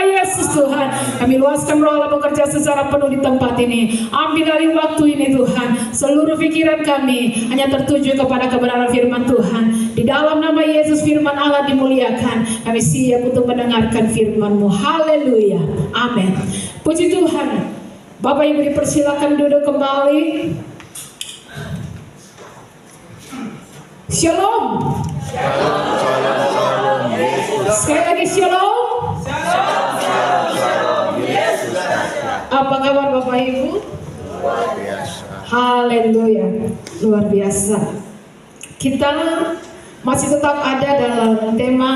nama Yesus Tuhan. Kami luaskan roh Allah bekerja secara penuh di tempat ini. Ambil alih waktu ini Tuhan. Seluruh pikiran kami hanya tertuju kepada kebenaran firman Tuhan. Di dalam nama Yesus firman Allah dimuliakan. Kami siap untuk mendengarkan firman-Mu. Haleluya. Amin. Puji Tuhan. Bapak Ibu dipersilakan duduk kembali. Shalom. Shalom, shalom, Yesus. Sekali lagi shalom. Shalom, shalom, Yesus. Apa kabar Bapak Ibu? Luar biasa. Haleluya. Luar biasa. Kita masih tetap ada dalam tema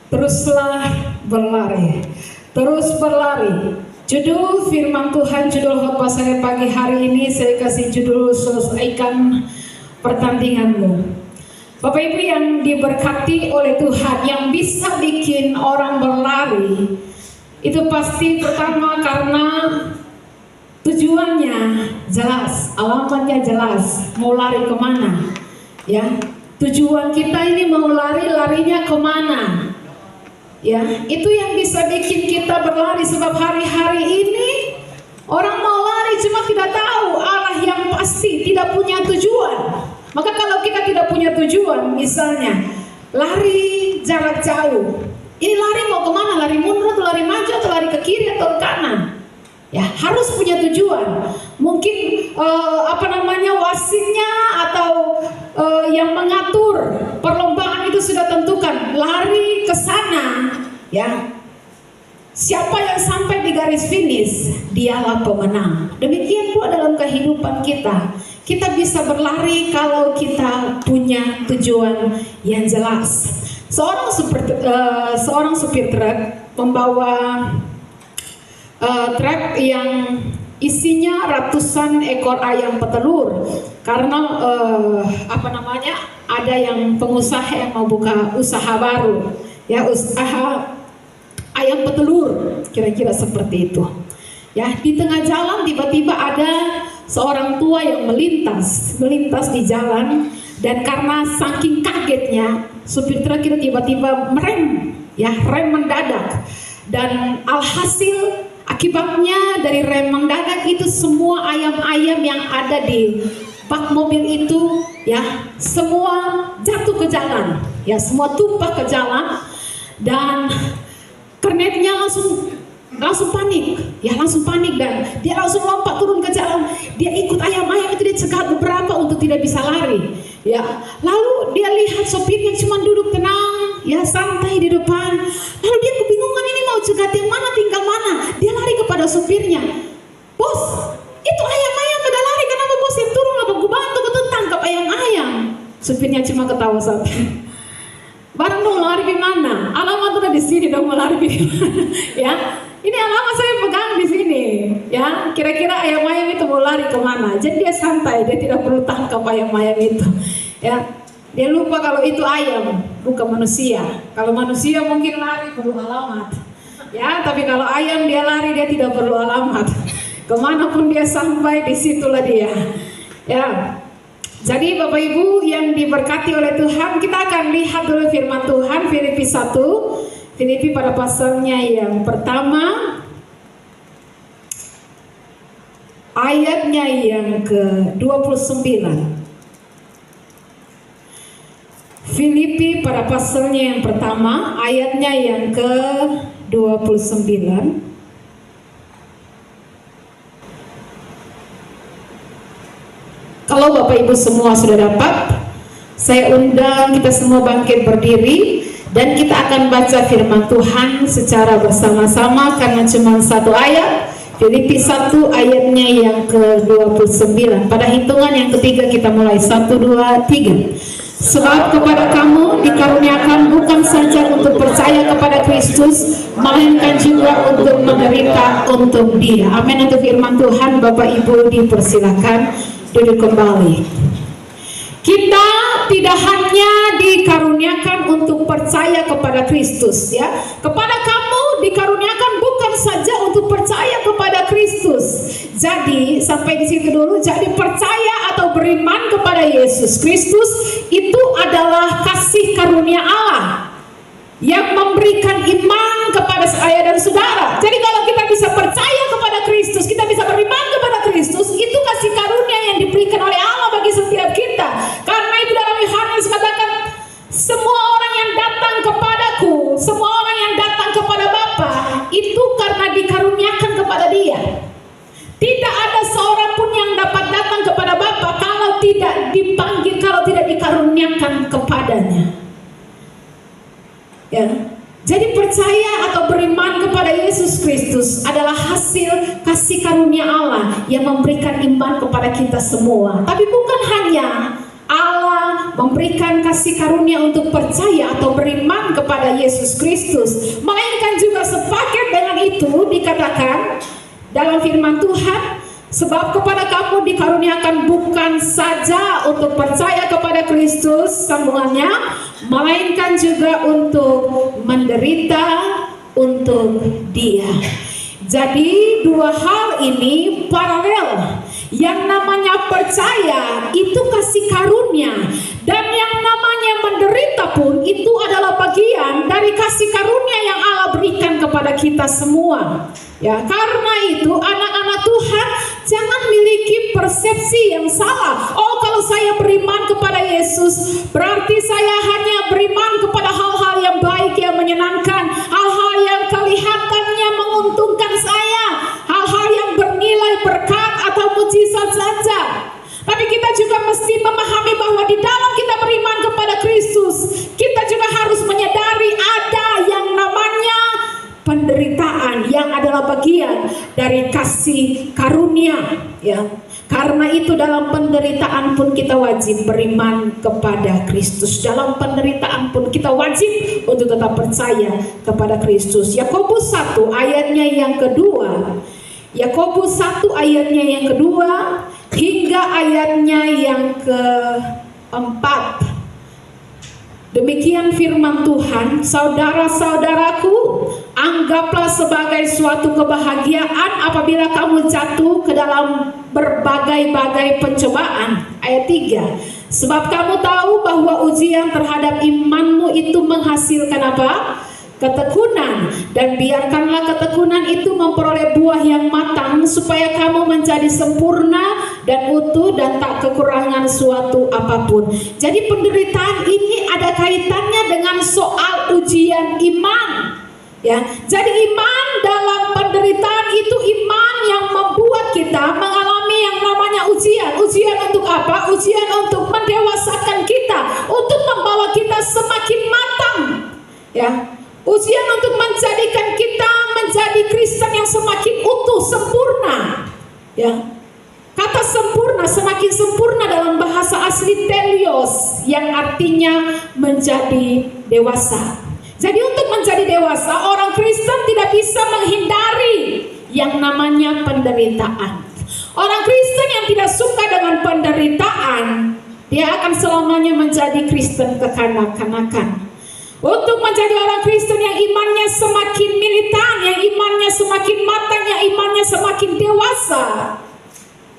teruslah berlari. Terus berlari. Judul firman Tuhan, judul khotbah saya pagi hari ini saya kasih judul selesaikan pertandinganmu. Bapak Ibu yang diberkati oleh Tuhan, yang bisa bikin orang berlari itu pasti pertama karena tujuannya jelas, alamatnya jelas, mau lari kemana, ya. Tujuan kita ini mau lari, larinya kemana, ya. Itu yang bisa bikin kita berlari, sebab hari-hari ini orang mau lari cuma tidak tahu arah yang pasti, tidak punya tujuan. Maka kalau kita tidak punya tujuan, misalnya lari jarak jauh, ini lari mau kemana? Lari mundur atau lari maju atau lari ke kiri atau ke kanan? Ya harus punya tujuan. Mungkin wasitnya atau yang mengatur perlombaan itu sudah tentukan lari ke sana, ya. Siapa yang sampai di garis finish, dialah pemenang. Demikian pula dalam kehidupan kita. Kita bisa berlari kalau kita punya tujuan yang jelas. Seorang supir truk membawa truk yang isinya ratusan ekor ayam petelur. Karena ada yang pengusaha yang mau buka usaha baru, ya, usaha ayam petelur, kira-kira seperti itu. Ya, di tengah jalan tiba-tiba ada seorang tua yang melintas di jalan, dan karena saking kagetnya supir truk itu tiba-tiba rem mendadak, dan alhasil akibatnya dari rem mendadak itu semua ayam-ayam yang ada di bak mobil itu, ya, semua jatuh ke jalan, ya, semua tumpah ke jalan, dan kernetnya langsung panik, ya, langsung panik, dan dia langsung lompat turun ke jalan. Dia ikut ayam-ayam itu, dia cegat beberapa untuk tidak bisa lari, ya. Lalu dia lihat sopirnya cuma duduk tenang, ya, santai di depan. Lalu dia kebingungan, ini mau cegat yang mana, tinggal mana. Dia lari kepada sopirnya, "Bos, itu ayam-ayam pada lari, kenapa bos yang turun? Apa gue bantu betul tangkap ayam-ayam?" Sopirnya cuma ketawa saja. "Barang dong lari di mana? Alamat udah di sini, dong mau lari di mana?" Ya, ini alamat saya pegang di sini. Ya, kira-kira ayam-ayam itu mau lari kemana? Jadi dia santai, dia tidak perlu tangkap ayam-ayam itu. Ya, dia lupa kalau itu ayam, bukan manusia. Kalau manusia mungkin lari perlu alamat. Ya, tapi kalau ayam dia lari, dia tidak perlu alamat. Kemanapun dia sampai, disitulah dia. Ya. Jadi Bapak Ibu yang diberkati oleh Tuhan, kita akan lihat dulu firman Tuhan Filipi 1. Filipi pada pasalnya yang pertama, ayatnya yang ke-29. Filipi pada pasalnya yang pertama, ayatnya yang ke-29. Kalau Bapak Ibu semua sudah dapat, saya undang kita semua bangkit berdiri, dan kita akan baca firman Tuhan secara bersama-sama karena cuma satu ayat. Filipi 1 ayatnya yang ke-29. Pada hitungan yang ketiga kita mulai, 1, 2, 3. Sebab kepada kamu dikaruniakan bukan saja untuk percaya kepada Kristus, melainkan juga untuk menderita untuk Dia. Amin. Untuk firman Tuhan, Bapak Ibu dipersilakan duduk kembali. Kita tidak hanya dikaruniakan untuk percaya kepada Kristus, ya. Kepada kamu dikaruniakan bukan saja untuk percaya kepada Kristus. Jadi sampai di situ dulu. Jadi percaya atau beriman kepada Yesus Kristus itu adalah kasih karunia Allah yang memberikan iman kepada tidak dipanggil, kalau tidak dikaruniakan kepadanya. Ya. Jadi percaya atau beriman kepada Yesus Kristus adalah hasil kasih karunia Allah yang memberikan iman kepada kita semua. Tapi bukan hanya Allah memberikan kasih karunia untuk percaya atau beriman kepada Yesus Kristus, melainkan juga sepaket dengan itu dikatakan dalam firman Tuhan, sebab kepada kamu dikaruniakan bukan saja untuk percaya kepada Kristus, sambungannya, melainkan juga untuk menderita untuk Dia. Jadi dua hal ini paralel. Yang namanya percaya itu kasih karunia, dan yang namanya menderita pun itu adalah bagian dari kasih karunia yang Allah berikan kepada kita semua. Ya, karena itu anak-anak Tuhan jangan miliki persepsi yang salah. Oh, kalau saya beriman kepada Yesus berarti saya hanya beriman kepada hal-hal yang baik, yang menyenangkan, hal-hal yang kelihatannya menguntungkan saya, hal-hal yang bernilai berkat atau mujizat saja. Tapi kita juga mesti memahami bahwa di dalam kita beriman kepada Kristus, kita juga harus menyadari ada yang namanya penderitaan yang adalah bagian dari kasih karunia, ya. Karena itu dalam penderitaan pun kita wajib beriman kepada Kristus. Dalam penderitaan pun kita wajib untuk tetap percaya kepada Kristus. Yakobus 1 ayatnya yang kedua. Yakobus 1 ayatnya yang kedua hingga ayatnya yang keempat. Demikian firman Tuhan, saudara-saudaraku, anggaplah sebagai suatu kebahagiaan apabila kamu jatuh ke dalam berbagai-bagai pencobaan. Ayat 3. Sebab kamu tahu bahwa ujian terhadap imanmu itu menghasilkan apa? Ketekunan. Dan biarkanlah ketekunan itu memperoleh buah yang matang, supaya kamu menjadi sempurna dan utuh dan tak kekurangan suatu apapun. Jadi penderitaan ini ada kaitannya dengan soal ujian iman, ya. Jadi iman dalam penderitaan itu iman yang membuat kita mengalami yang namanya ujian. Ujian untuk apa? Ujian untuk mendewasakan kita, untuk membawa kita semakin matang, ya. Ujian untuk menjadikan kita menjadi Kristen yang semakin utuh, sempurna, ya. Kata sempurna, semakin sempurna dalam bahasa asli telios, yang artinya menjadi dewasa. Jadi untuk menjadi dewasa, orang Kristen tidak bisa menghindari yang namanya penderitaan. Orang Kristen yang tidak suka dengan penderitaan, dia akan selamanya menjadi Kristen kekanak-kanakan. Untuk menjadi orang Kristen yang imannya semakin militan, yang imannya semakin matang, yang imannya semakin dewasa,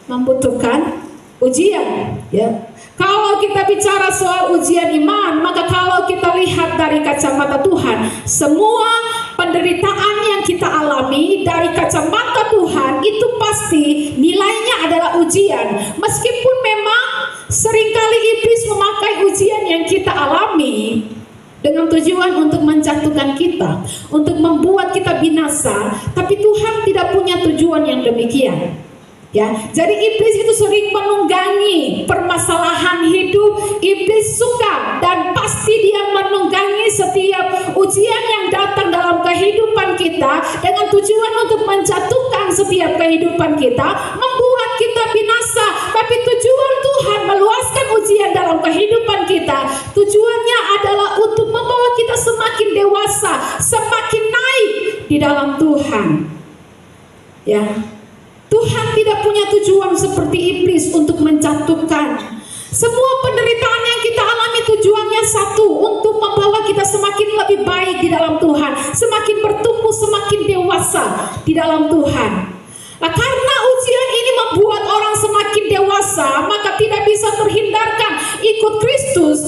membutuhkan ujian, ya. Kalau kita bicara soal ujian iman, maka kalau kita lihat dari kacamata Tuhan, semua penderitaan yang kita alami dari kacamata Tuhan itu pasti nilainya adalah ujian. Meskipun memang seringkali iblis memakai ujian yang kita alami dengan tujuan untuk menjatuhkan kita, untuk membuat kita binasa, tapi Tuhan tidak punya tujuan yang demikian. Ya, jadi iblis itu sering menunggangi permasalahan hidup. Iblis suka dan pasti dia menunggangi setiap ujian yang datang dalam kehidupan kita dengan tujuan untuk menjatuhkan setiap kehidupan kita, membuat kita binasa. Tapi tujuan Tuhan meluaskan ujian dalam kehidupan kita, tujuannya adalah untuk membawa kita semakin dewasa, semakin naik di dalam Tuhan. Ya. Tuhan tidak punya tujuan seperti iblis untuk menjatuhkan. Semua penderitaan yang kita alami tujuannya satu, untuk membawa kita semakin lebih baik di dalam Tuhan, semakin bertumbuh, semakin dewasa di dalam Tuhan. Nah, karena ujian ini membuat orang semakin dewasa, maka tidak bisa terhindarkan ikut Kristus,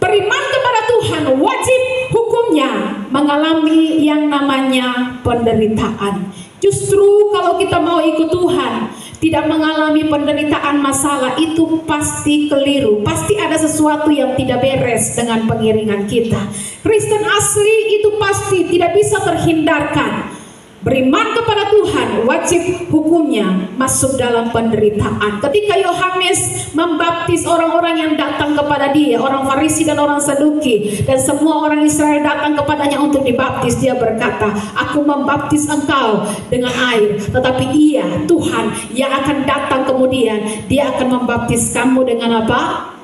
beriman kepada Tuhan, wajib hukumnya mengalami yang namanya penderitaan. Justru kalau kita mau ikut Tuhan, tidak mengalami penderitaan masalah, itu pasti keliru. Pasti ada sesuatu yang tidak beres dengan pengiringan kita. Kristen asli itu pasti tidak bisa terhindarkan beriman kepada Tuhan, wajib hukumnya masuk dalam penderitaan. Ketika Yohanes membaptis orang-orang yang datang kepada dia, orang Farisi dan orang Saduki, dan semua orang Israel datang kepadanya untuk dibaptis, dia berkata, aku membaptis engkau dengan air, tetapi ia, Tuhan, yang akan datang kemudian, dia akan membaptis kamu dengan apa?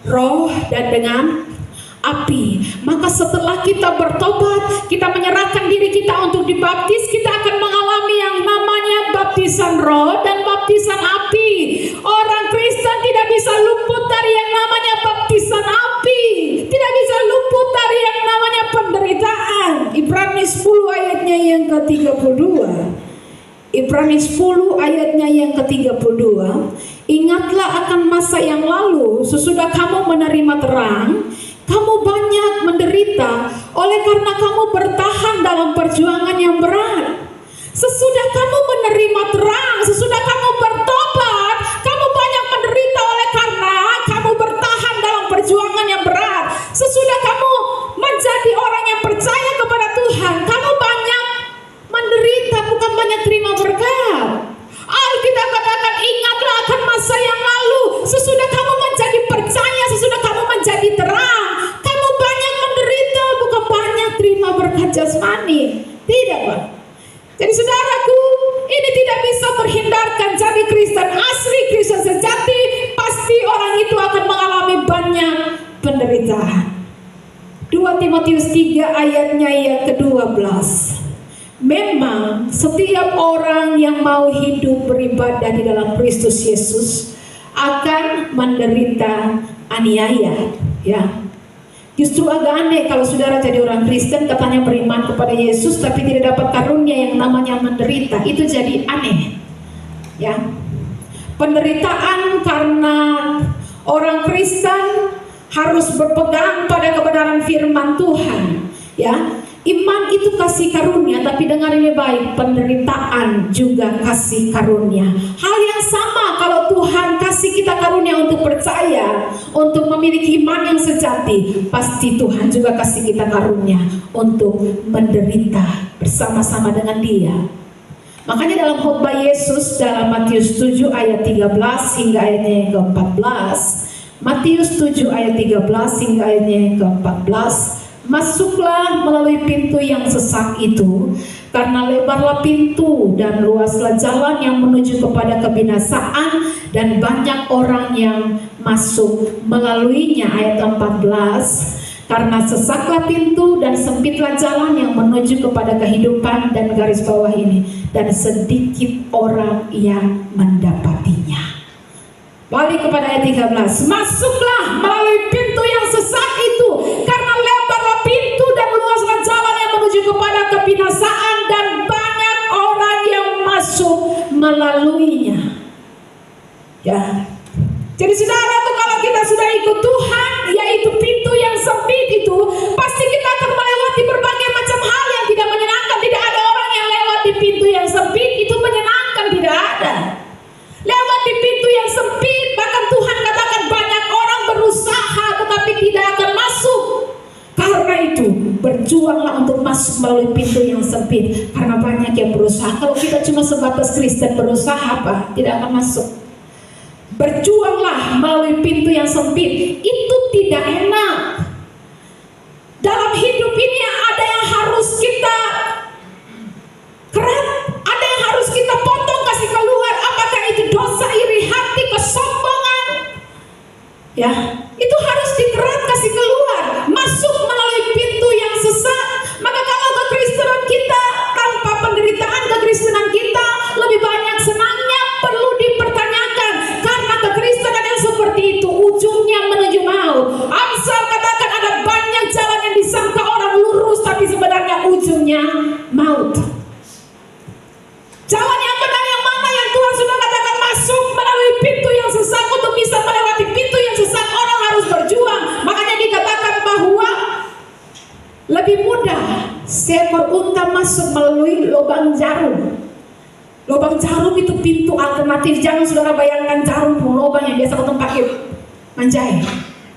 Roh dan dengan api. Maka setelah kita bertobat, kita menyerahkan diri kita untuk dibaptis, kita akan mengalami yang namanya baptisan roh dan baptisan api. Orang Kristen tidak bisa luput dari yang namanya baptisan api, tidak bisa luput dari yang namanya penderitaan. Ibrani 10 ayatnya yang ke-32. Ibrani 10 ayatnya yang ke-32. Ingatlah akan masa yang lalu, sesudah kamu menerima terang, kamu banyak menderita oleh karena kamu bertahan dalam perjuangan yang berat. Sesudah kamu menerima terang, sesudah kamu bertobat, kamu banyak menderita oleh karena kamu bertahan dalam perjuangan yang berat. Sesudah kamu menjadi orang yang percaya kepada Tuhan, kamu banyak menderita, bukan banyak terima berkat. Alkitab katakan, ingatlah akan masa yang lalu, sesudah kamu menjadi percaya, sesudah kamu menjadi terang, kamu banyak menderita, bukan banyak terima berkat jasmani. Tidak, Pak. Jadi saudaraku, ini tidak bisa terhindarkan. Jadi Kristen asli, Kristen sejati, pasti orang itu akan mengalami banyak penderitaan. 2 Timotius 3 ayatnya yang ke-12. Memang setiap orang yang mau hidup beribadah di dalam Kristus Yesus akan menderita aniaya, ya. Justru agak aneh kalau saudara jadi orang Kristen, katanya beriman kepada Yesus tapi tidak dapat karunia yang namanya menderita. Itu jadi aneh, ya. Penderitaan karena orang Kristen harus berpegang pada kebenaran firman Tuhan, ya. Iman itu kasih karunia, tapi dengar ini baik, penderitaan juga kasih karunia. Hal yang sama kalau Tuhan kasih kita karunia untuk percaya, untuk memiliki iman yang sejati, pasti Tuhan juga kasih kita karunia untuk menderita bersama-sama dengan Dia. Makanya dalam khotbah Yesus dalam Matius 7 ayat 13 hingga ayatnya yang ke-14, Matius 7 ayat 13 hingga ayatnya yang ke-14, masuklah melalui pintu yang sesak itu, karena lebarlah pintu dan luaslah jalan yang menuju kepada kebinasaan, dan banyak orang yang masuk melaluinya. Ayat 14, karena sesaklah pintu dan sempitlah jalan yang menuju kepada kehidupan, dan garis bawah ini, dan sedikit orang yang mendapatinya. Balik kepada ayat 13, masuklah melalui pintu yang sesak itu, karena lebarlah pintu dan luaslah jalan yang menuju kepada kebinasaan, dan banyak orang yang masuk melaluinya. Ya. Jadi saudara, kalau kita sudah ikut Tuhan, yaitu pintu yang sempit itu, pasti kita akan melewati berbagai macam hal yang tidak menyenangkan. Tidak ada orang yang lewat di pintu yang sempit itu menyenangkan, tidak ada. Lewat di pintu yang sempit, bahkan Tuhan katakan banyak orang berusaha tetapi tidak akan masuk. Karena itu berjuanglah untuk masuk melalui pintu yang sempit, karena banyak yang berusaha. Kalau kita cuma sebatas Kristen berusaha, apa? Tidak akan masuk. Berjuanglah melalui pintu yang sempit. Itu tidak enak. Dalam hidup ini ada yang harus kita kerat, ada yang harus kita potong, kasih keluar. Apakah itu dosa, iri hati, kesombongan, ya, itu harus dikerat, kasih keluar. Masuk melalui pintu yang sesat. Maka kalau kekristenan kita tanpa penderitaan, kekristenan kita lebih banyak senangnya, perlu dipertanyakan. Karena kekristenan yang seperti itu ujungnya menuju maut. Amsal katakan ada banyak jalan yang disangka orang lurus, tapi sebenarnya ujungnya maut. Jalan yang benar yang mana yang Tuhan sudah katakan? Masuk melalui pintu yang sesat. Untuk bisa melewati pintu yang sesat, orang harus berjuang. Makanya dikatakan bahwa lebih mudah seekor unta masuk melalui lubang jarum. Lubang jarum itu pintu alternatif. Jangan saudara bayangkan jarum lubang yang biasa kita pakai manjai.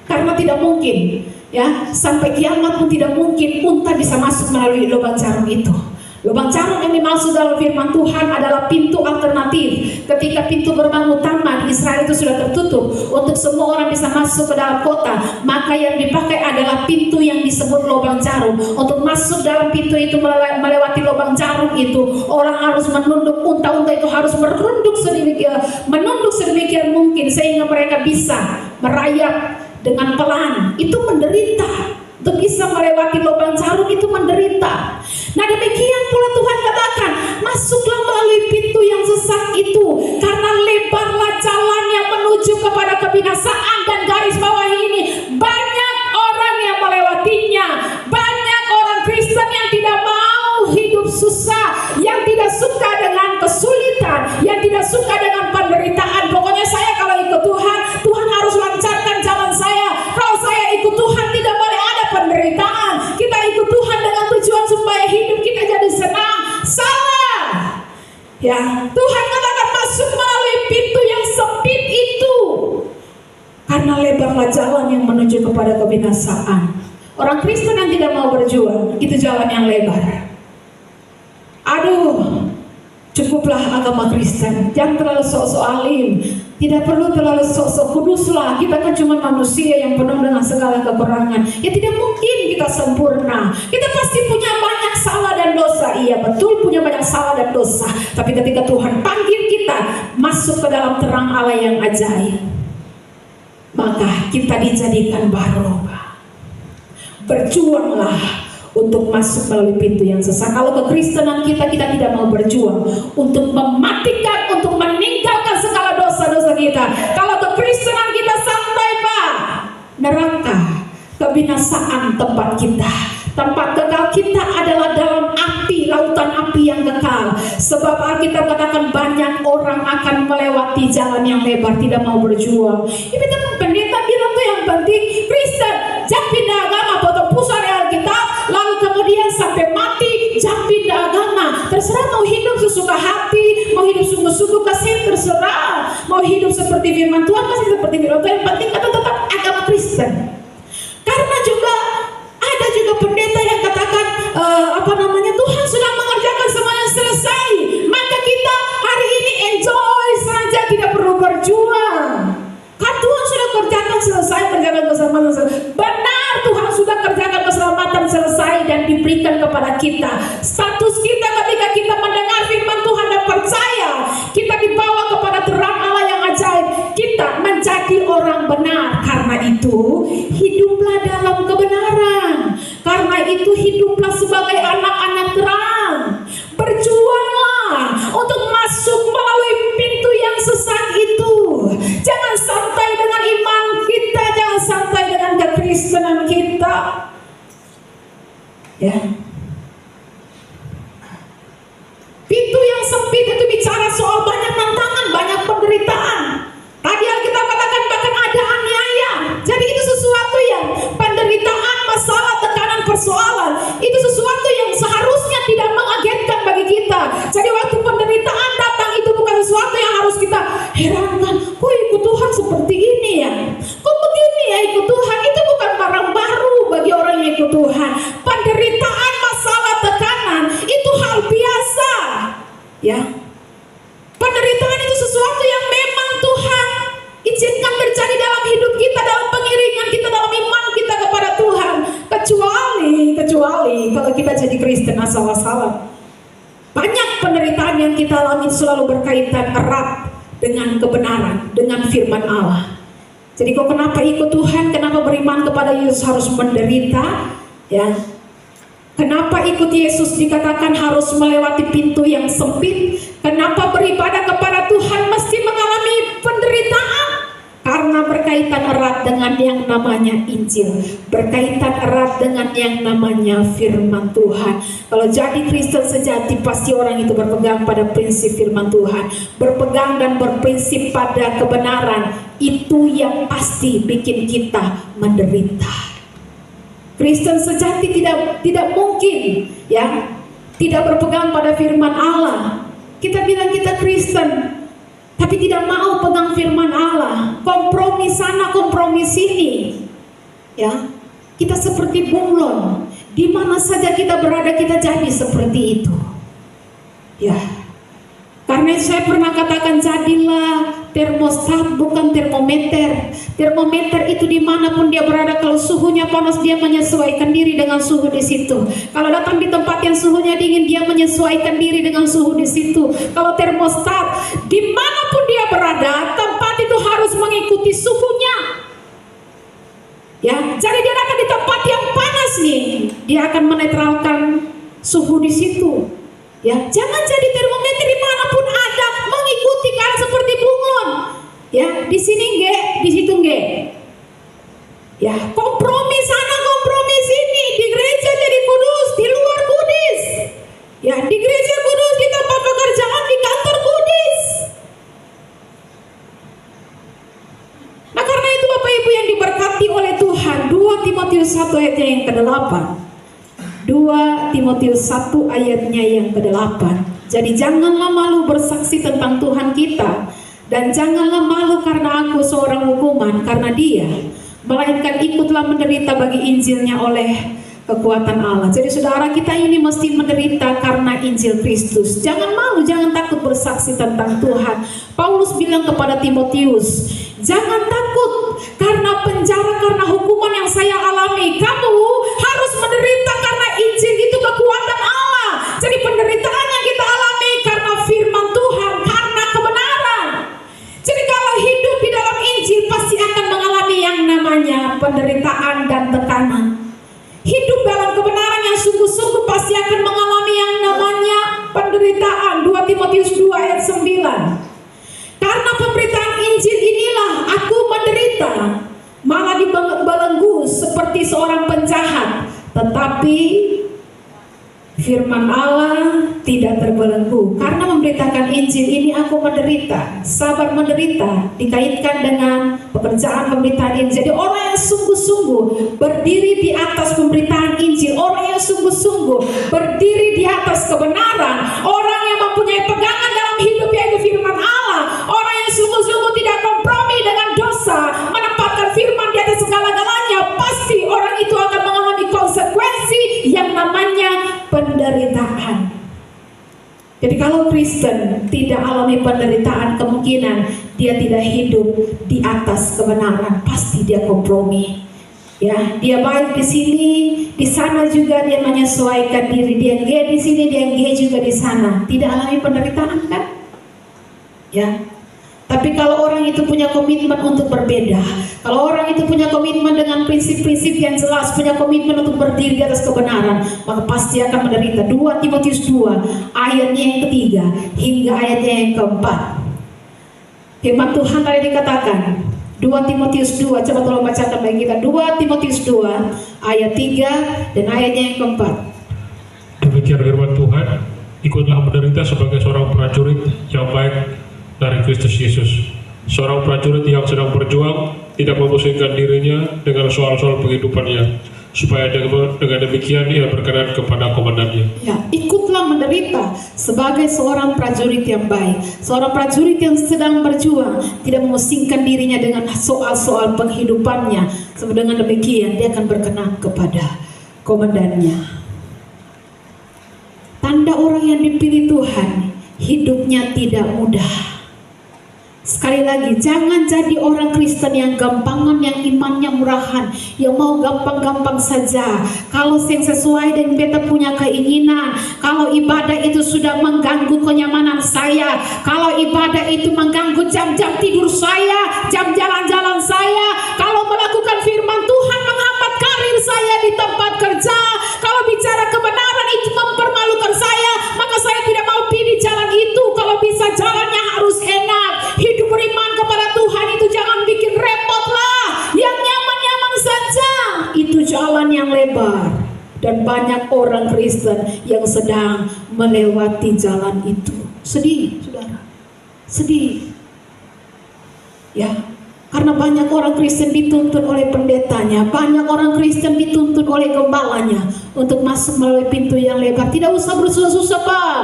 Karena tidak mungkin, ya, sampai kiamat pun tidak mungkin unta bisa masuk melalui lubang jarum itu. Lubang jarum yang dimaksud dalam firman Tuhan adalah pintu alternatif. Ketika pintu gerbang utama di Israel itu sudah tertutup untuk semua orang bisa masuk ke dalam kota, maka yang dipakai adalah pintu yang disebut lubang jarum. Untuk masuk dalam pintu itu, melewati lubang jarum itu, orang harus menunduk, unta-unta itu harus menunduk sedemikian mungkin sehingga mereka bisa merayap dengan pelan. Itu menderita. Untuk bisa melewati lubang jarum itu menderita. Nah, demikian pula Tuhan katakan, masuklah melalui pintu yang sesat itu, karena lebarlah jalan yang menuju kepada kebinasaan, dan garis bawah ini banyak orang yang melewatinya. Banyak orang Kristen yang tidak mau hidup susah, yang tidak suka dengan kesulitan, yang tidak suka dengan penderitaan. Pokoknya saya kalau ikut Tuhan, Tuhan harus lancarkan jalan saya. Kalau saya ikut Tuhan tidak boleh ada penderitaan. Kita ikut Tuhan dengan tujuan supaya hidup kita jadi senang. Salah. Ya, Tuhan katakan masuk melalui pintu yang sempit itu, karena lebarlah jalan yang menuju kepada kebinasaan. Orang Kristen yang tidak mau berjuang, itu jalan yang lebar. Aduh, cukuplah agama Kristen, jangan terlalu sok-sok alim, tidak perlu terlalu sok-sok kuduslah. Kita kan cuma manusia yang penuh dengan segala kekurangan. Ya tidak mungkin kita sempurna. Kita pasti punya banyak salah dan dosa. Iya betul, punya banyak salah dan dosa. Tapi ketika Tuhan panggil kita masuk ke dalam terang Allah yang ajaib, maka kita dijadikan baru. Berjuanglah untuk masuk melalui pintu yang sesat. Kalau kekristenan kita tidak mau berjuang untuk mematikan, untuk meninggalkan segala dosa-dosa kita. Kalau kekristenan kita santai Pak, neraka, kebinasaan tempat kita. Tempat kekal kita adalah dalam api, lautan api yang kekal. Sebab Alkitab katakan banyak orang akan melewati jalan yang lebar, tidak mau berjuang. Ini pendeta bilang tuh yang penting Kristen, jangan pindah agama, potong pusar Alkitab, lalu kemudian sampai mati, jangan pindah agama. Terserah mau hidup sesuka hati, mau hidup sungguh-sungguh kasih, terserah. Mau hidup seperti firman Tuhan, kasih seperti firman Tuhan. Yang penting kita tetap agama Kristen. Karena juga ada juga pendeta yang katakan Tuhan sudah mengerjakan semuanya selesai, maka kita hari ini enjoy saja, tidak perlu berjuang. Kan Tuhan sudah kerjakan selesai, kerjakan keselamatan selesai. Benar, Tuhan sudah kerjakan keselamatan selesai dan diberikan kepada kita. Status kita ketika kita mendengar firman Tuhan dan percaya, kita dibawa kepada terang Allah yang ajaib. Kita menjadi orang benar. Karena itu hiduplah dalam kebenaran. Karena itu hiduplah sebagai anak-anak terang. Berjuanglah untuk masuk melalui pintu yang sesat itu. Jangan santai dengan iman kita, jangan santai dengan kekristenan kita. Ya. Pintu yang sempit itu bicara soal banyak tantangan, banyak penderitaan. Tadi Alkitab katakan bahkan ada aniaya. Jadi itu sesuatu yang penderitaan, masalah, tekanan, persoalan. Itu sesuatu yang seharusnya tidak mengagetkan bagi kita. Jadi waktu penderitaan datang itu bukan sesuatu yang harus kita herankan. Kok ikut Tuhan seperti ini ya? Kok begini ya ikut Tuhan? Itu bukan barang baru bagi orang yang ikut Tuhan. Penderitaan, masalah, tekanan itu hal biasa. Ya. Penderitaan itu sesuatu yang memang Tuhan izinkan terjadi dalam hidup kita, dalam pengiringan kita, dalam iman kita kepada Tuhan. Kecuali kalau kita jadi Kristen asal-asalan. Banyak penderitaan yang kita alami selalu berkaitan erat dengan kebenaran, dengan firman Allah. Jadi kok kenapa ikut Tuhan, kenapa beriman kepada Yesus harus menderita? Ya. Kenapa ikut Yesus dikatakan harus melewati pintu yang sempit? Kenapa beribadah kepada Tuhan mesti mengalami penderitaan? Karena berkaitan erat dengan yang namanya Injil, berkaitan erat dengan yang namanya firman Tuhan. Kalau jadi Kristen sejati, pasti orang itu berpegang pada prinsip firman Tuhan, berpegang dan berprinsip pada kebenaran. Itu yang pasti bikin kita menderita. Kristen sejati tidak mungkin ya tidak berpegang pada firman Allah. Kita bilang kita Kristen, tapi tidak mau pegang firman Allah, kompromi sana, kompromi sini. Ya, kita seperti bunglon, di mana saja kita berada kita jadi seperti itu. Ya, karena saya pernah katakan, jadilah termostat bukan termometer. Termometer itu dimanapun dia berada, kalau suhunya panas dia menyesuaikan diri dengan suhu di situ. Kalau datang di tempat yang suhunya dingin, dia menyesuaikan diri dengan suhu di situ. Kalau termostat, dimanapun dia berada, tempat itu harus mengikuti suhunya. Ya, jadi dia datang di tempat yang panas nih, dia akan menetralkan suhu di situ. Ya, jangan jadi termometer dimanapun ada, mengikuti kan seperti bunglon. Ya, di sini nggak, di situ nggak. Ya, kompromi sana, kompromi sini. Di gereja jadi kudus, di luar kudus. Ya, di gereja kudus, di tempat pekerjaan, di kantor kudus. Nah, karena itu Bapak Ibu yang diberkati oleh Tuhan, 2 Timotius 1 ayatnya yang ke-8. 2 Timotius 1 ayatnya yang ke-8. Jadi janganlah malu bersaksi tentang Tuhan kita, dan janganlah malu karena aku seorang hukuman karena dia, melainkan ikutlah menderita bagi Injilnya oleh kekuatan Allah. Jadi saudara, kita ini mesti menderita karena Injil Kristus. Jangan malu, jangan takut bersaksi tentang Tuhan. Paulus bilang kepada Timotius, jangan takut karena penjara, karena hukuman yang saya alami. Kamu harus menderita karena Injil itu kekuatan Allah. Jadi penderitaan yang kita alami karena firman Tuhan, karena kebenaran. Jadi kalau hidup di dalam Injil pasti akan mengalami yang namanya penderitaan dan tekanan. Hidup dalam kebenaran yang sungguh-sungguh pasti akan mengalami yang namanya penderitaan. 2 Timotius 2 ayat 9. Karena pemberitaan Injil inilah aku menderita, malah dibelenggu seperti seorang penjahat. Tetapi firman Allah tidak terbelenggu. Karena memberitakan Injil ini aku menderita. Sabar menderita dikaitkan dengan pekerjaan pemberitaan Injil. Jadi orang yang sungguh-sungguh berdiri di atas pemberitaan Injil, orang yang sungguh-sungguh berdiri di atas kebenaran, orang yang mempunyai pegangan dalam hidup yaitu firman Allah, orang yang sungguh-sungguh tidak kompromi dengan dosa, menempatkan firman di atas segala-galanya, pasti orang itu akan mengalami konsekuensi yang namanya penderitaan. Jadi kalau Kristen tidak alami penderitaan, kemungkinan dia tidak hidup di atas kebenaran, pasti dia kompromi. Ya, dia baik di sini, di sana juga dia menyesuaikan diri. Dia nggak di sini, dia nggak juga di sana. Tidak alami penderitaan kan? Ya. Tapi kalau orang itu punya komitmen untuk berbeda, kalau orang itu punya komitmen dengan prinsip-prinsip yang jelas, punya komitmen untuk berdiri di atas kebenaran, maka pasti akan menderita. 2 Timotius 2 ayatnya yang ketiga hingga ayatnya yang keempat. Firman Tuhan tadi dikatakan 2 Timotius 2, coba tolong bacakan bagi kita. 2 Timotius 2 ayat 3 dan ayatnya yang keempat. Demikian firman Tuhan, ikutlah menderita sebagai seorang prajurit yang baik dari Kristus Yesus, seorang prajurit yang sedang berjuang, tidak memusingkan dirinya dengan soal-soal kehidupannya, supaya dengan demikian ia berkenan kepada komandannya. Ya, ikutlah menderita sebagai seorang prajurit yang baik, seorang prajurit yang sedang berjuang, tidak memusingkan dirinya dengan soal-soal penghidupannya. Dengan demikian dia akan berkenan kepada komandannya. Tanda orang yang dipilih Tuhan, hidupnya tidak mudah. Sekali lagi, jangan jadi orang Kristen yang gampangan, yang imannya murahan, yang mau gampang-gampang saja. Kalau yang sesuai dengan beta punya keinginan, kalau ibadah itu sudah mengganggu kenyamanan saya, kalau ibadah itu mengganggu jam-jam tidur saya, jam jalan-jalan saya, kalau melakukan firman Tuhan menghambat karir saya di tempat kerja, kalau bicara kebenaran itu mempermalukan saya, maka saya tidak mau pilih jalan itu. Kalau bisa jalannya harus enak. Hidup beriman kepada Tuhan itu jangan bikin repot lah, yang nyaman-nyaman saja. Itu jalan yang lebar, dan banyak orang Kristen yang sedang melewati jalan itu. Sedih, saudara, sedih. Ya, karena banyak orang Kristen dituntun oleh pendetanya, banyak orang Kristen dituntun oleh gembalanya untuk masuk melalui pintu yang lebar. Tidak usah bersusah-susah, Pak.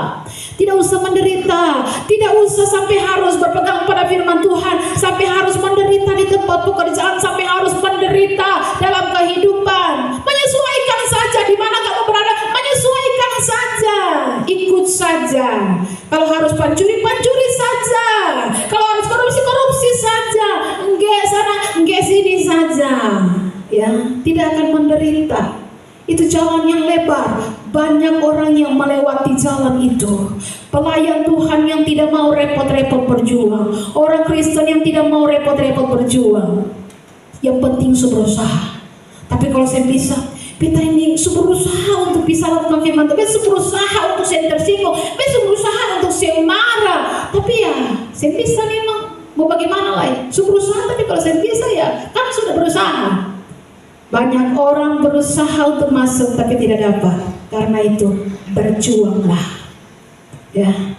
Tidak usah menderita, tidak usah sampai harus berpegang pada firman Tuhan, sampai harus menderita di tempat pekerjaan, sampai harus menderita dalam kehidupan. Menyesuaikan saja di mana kamu berada, menyesuaikan saja. Ikut saja saja. Kalau harus pancuri saja. Kalau harus korupsi saja. Enggak sana, enggak sini saja. Ya, tidak akan menderita. Itu jalan yang lebar. Banyak orang yang melewati jalan itu. Pelayan Tuhan yang tidak mau repot-repot berjuang. Orang Kristen yang tidak mau repot-repot berjuang. Yang penting berusaha. Tapi kalau saya bisa, kita ini berusaha untuk bisa lakukan firman Tuhan. Saya berusaha untuk saya tersinggung. Saya berusaha untuk saya marah. Tapi ya, saya bisa memang. Mau bagaimana lagi? Saya berusaha, tapi kalau saya bisa ya, kan sudah berusaha. Banyak orang berusaha untuk masuk tapi tidak dapat. Karena itu berjuanglah. Ya,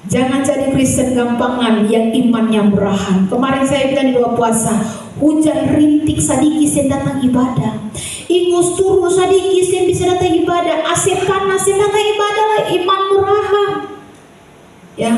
jangan jadi Kristen gampangan yang imannya murahan. Kemarin saya bilang di doa puasa, hujan rintik sadiki sen datang ibadah. Ingus turu sadiki sen bisa datang ibadah. Asir panas sen datang ibadah lah, iman murahan. Ya,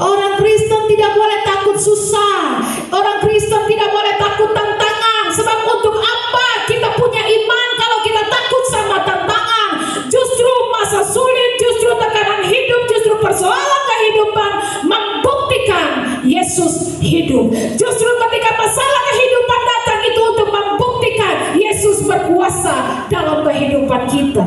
orang Kristen tidak boleh takut susah. Orang Kristen tidak boleh takut tantangan. Sebab untuk apa kita punya iman kalau kita takut sama tantangan? Justru masa sulit, justru tekanan hidup, justru persoalan kehidupan membuktikan Yesus hidup. Justru ketika masalah kehidupan datang itu untuk membuktikan Yesus berkuasa dalam kehidupan kita.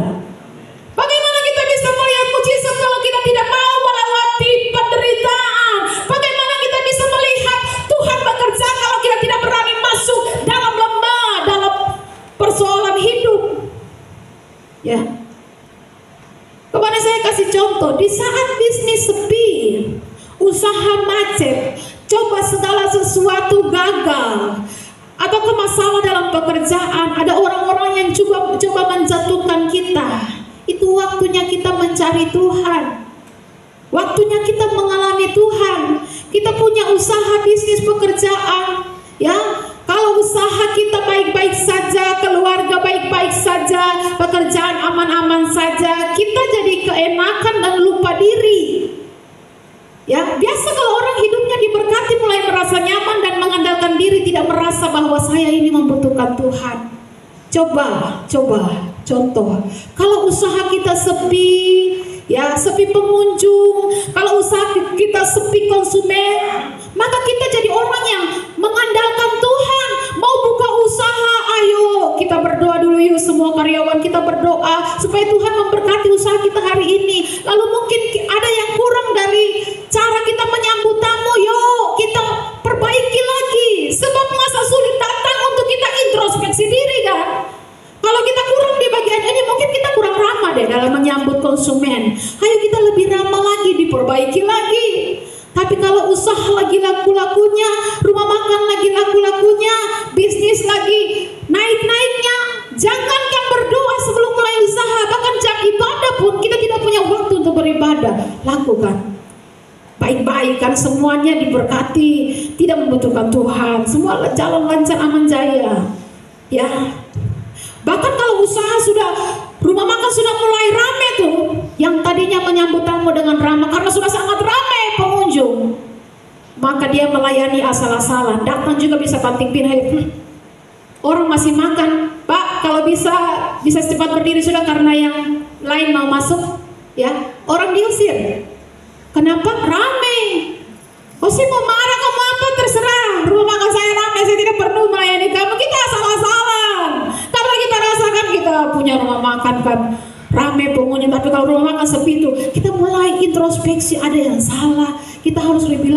Bagaimana kita bisa melihat mujizat kalau kita tidak mau melewati penderitaan? Bagaimana kita bisa melihat Tuhan bekerja kalau kita tidak berani masuk dalam lemah, dalam persoalan hidup? Ya. Kemarin saya kasih contoh, di saat bisnis sepi, usaha macet, coba segala sesuatu gagal, atau masalah dalam pekerjaan, ada orang-orang yang coba menjatuhkan kita. Itu waktunya kita mencari Tuhan. Waktunya kita mengalami Tuhan. Kita punya usaha, bisnis, pekerjaan. Ya, kalau usaha kita baik-baik saja, keluarga baik-baik saja, pekerjaan aman-aman saja, kita jadi keenakan dan lupa diri. Ya, biasa kalau orang hidupnya diberkati mulai merasa nyaman dan mengandalkan diri, tidak merasa bahwa saya ini membutuhkan Tuhan. Coba contoh, kalau usaha kita sepi, ya sepi pengunjung, kalau usaha kita sepi konsumen, maka kita jadi orang yang mengandalkan Tuhan. Mau buka usaha, ayo kita berdoa dulu yuk, semua karyawan kita berdoa supaya Tuhan memberkati usaha kita hari ini. Lalu mungkin ada yang kurang dari cara kita menyambut tamu, yuk kita perbaiki lagi. Sebab masa sulit datang untuk kita introspeksi diri kan. Kalau kita kurang di bagian ini, mungkin kita kurang ramah deh dalam menyambut konsumen. Ayo kita lebih ramah lagi, diperbaiki lagi. Tapi kalau usaha lagi laku-lakunya, rumah makan lagi laku-lakunya, bisnis lagi naik-naiknya, jangankan berdoa sebelum mulai usaha, bahkan jam ibadah pun kita tidak punya waktu untuk beribadah. Lakukan. Baik-baik kan, semuanya diberkati, tidak membutuhkan Tuhan, semua jalan lancar aman jaya. Ya. Bahkan kalau usaha sudah, rumah makan sudah mulai rame tuh, yang tadinya menyambut tamu dengan ramah karena sudah sangat ramai pengunjung, maka dia melayani asal-asalan. Datang juga bisa banting pindah. Orang masih makan, Pak, kalau bisa cepat berdiri sudah karena yang lain mau masuk. Ya, orang diusir. Kenapa? Rame. Oh sih mau marah kamu apa terserah. Rumah makan saya ramai, saya tidak perlu melayani kamu. Kita asal-asalan. Karena kita rasakan kita punya rumah makan kan rame pengunjung, tapi kalau rumah makan sepi itu kita mulai introspeksi, ada yang salah. Kita harus lebih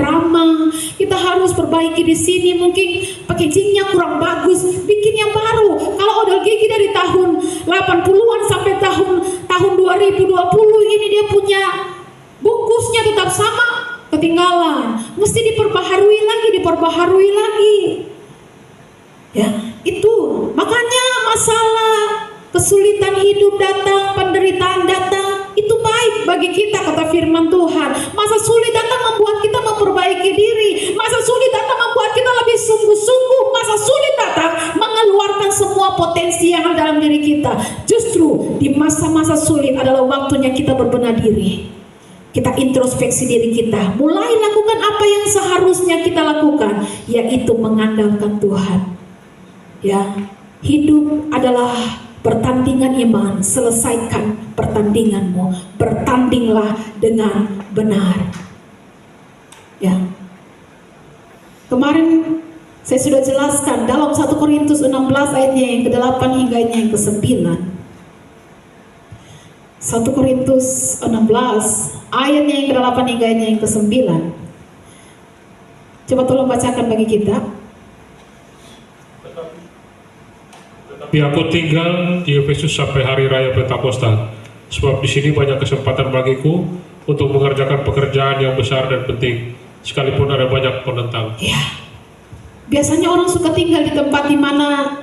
ramah. Kita harus perbaiki di sini, mungkin packagingnya kurang bagus, bikin yang baru. Kalau odol gigi dari tahun 80-an sampai tahun 2020 ini dia punya bungkusnya tetap sama, ketinggalan. Mesti diperbaharui lagi. Ya, itu makanya masalah kesulitan hidup datang, penderitaan datang, itu baik bagi kita kata firman Tuhan. Masa sulit datang membuat kita memperbaiki diri. Masa sulit datang membuat kita lebih sungguh-sungguh. Masa sulit datang mengeluarkan semua potensi yang ada dalam diri kita. Justru di masa-masa sulit adalah waktunya kita berbenah diri. Kita introspeksi diri kita, mulai lakukan apa yang seharusnya kita lakukan, yaitu mengandalkan Tuhan. Ya, hidup adalah Pertandingan iman, selesaikan pertandinganmu. Bertandinglah dengan benar. Ya. Kemarin saya sudah jelaskan dalam 1 Korintus 16 ayatnya yang ke-8 hingga ayatnya yang ke-9. 1 Korintus 16 ayatnya yang ke-8 hingga ayatnya yang ke-9. Coba tolong bacakan bagi kita. Tetapi aku tinggal di Efesus sampai hari raya Pentakosta, sebab di sini banyak kesempatan bagiku untuk mengerjakan pekerjaan yang besar dan penting, sekalipun ada banyak penentang. Ya. Biasanya orang suka tinggal di tempat di mana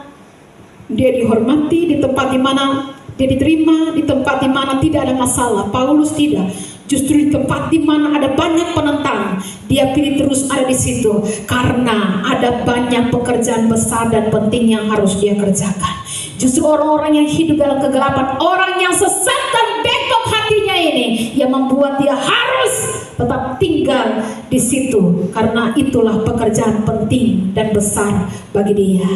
dia dihormati, di tempat di mana dia diterima, di tempat di mana tidak ada masalah. Paulus tidak. Justru di tempat di mana ada banyak penentang, dia pilih terus ada di situ karena ada banyak pekerjaan besar dan penting yang harus dia kerjakan. Justru orang-orang yang hidup dalam kegelapan, orang yang sesat dan bengkok hatinya ini, yang membuat dia harus tetap tinggal di situ karena itulah pekerjaan penting dan besar bagi dia.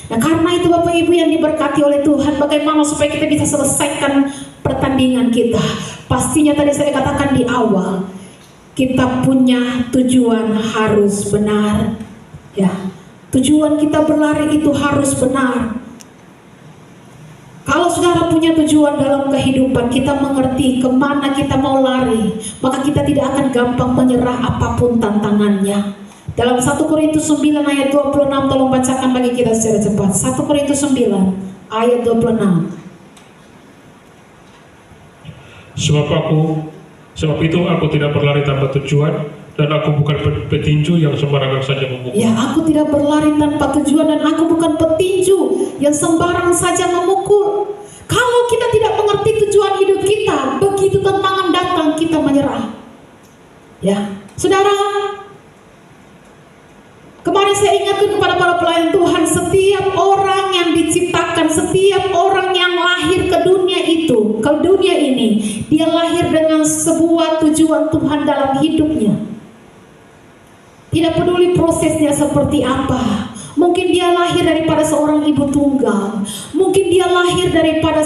Nah, karena itu Bapak Ibu yang diberkati oleh Tuhan, bagaimana supaya kita bisa selesaikan pertandingan kita? Pastinya tadi saya katakan di awal, kita punya tujuan harus benar. Ya, tujuan kita berlari itu harus benar. Kalau saudara punya tujuan dalam kehidupan, kita mengerti kemana kita mau lari, maka kita tidak akan gampang menyerah apapun tantangannya. Dalam 1 Korintus 9 ayat 26, tolong bacakan bagi kita secara cepat. 1 Korintus 9 ayat 26. Sebab itu aku tidak berlari tanpa tujuan, dan aku bukan petinju yang sembarangan saja memukul. Ya, aku tidak berlari tanpa tujuan dan aku bukan petinju yang sembarang saja memukul. Kalau kita tidak mengerti tujuan hidup kita, begitu tantangan datang kita menyerah. Ya, saudara, kemarin saya ingatkan kepada para pelayan Tuhan, setiap orang yang diciptakan, setiap orang yang lahir ke dunia itu, ke dunia ini, dia lahir dengan sebuah tujuan Tuhan dalam hidupnya. Tidak peduli prosesnya seperti apa. Mungkin dia lahir daripada seorang ibu tunggal. Mungkin dia lahir daripada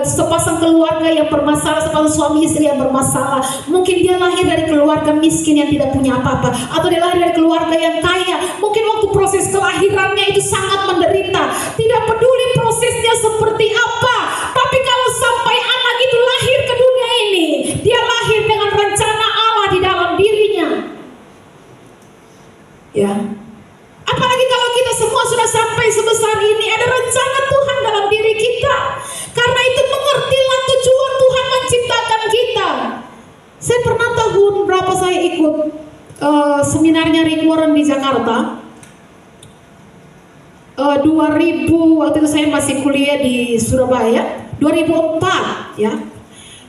sepasang keluarga yang bermasalah, sepasang suami istri yang bermasalah. Mungkin dia lahir dari keluarga miskin yang tidak punya apa-apa, atau dia lahir dari keluarga yang kaya. Mungkin waktu proses kelahirannya itu sangat menderita. Tidak peduli prosesnya seperti apa, tapi kalau sampai anak itu lahir ke dunia ini, dia lahir dengan rencana Allah di dalam dirinya. Ya. Apalagi kalau kita semua sudah sampai sebesar ini, ada rencana Tuhan dalam diri kita. Karena itu mengertilah tujuan Tuhan menciptakan kita. Saya pernah tahun berapa saya ikut seminarnya Rick Warren di Jakarta. 2000, waktu itu saya masih kuliah di Surabaya. 2004 ya.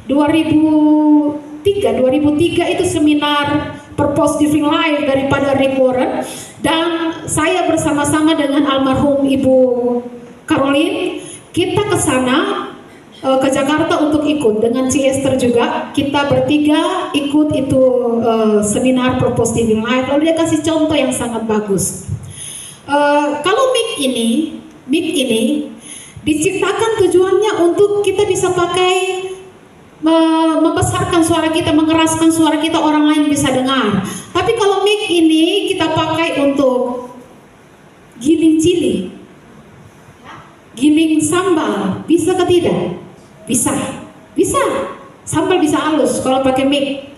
2003 itu seminar Purpose Giving Life daripada Rick Warren, dan saya bersama-sama dengan almarhum Ibu Caroline, kita ke sana ke Jakarta untuk ikut dengan Ci Esther juga. Kita bertiga ikut itu seminar Purpose Giving Life. Lalu dia kasih contoh yang sangat bagus. Kalau mic ini diciptakan tujuannya untuk kita bisa pakai membesarkan suara kita, mengeraskan suara kita, orang lain bisa dengar. Tapi kalau mic ini kita pakai untuk giling cili, giling sambal, bisa ke tidak? Bisa. Sambal bisa halus kalau pakai mic.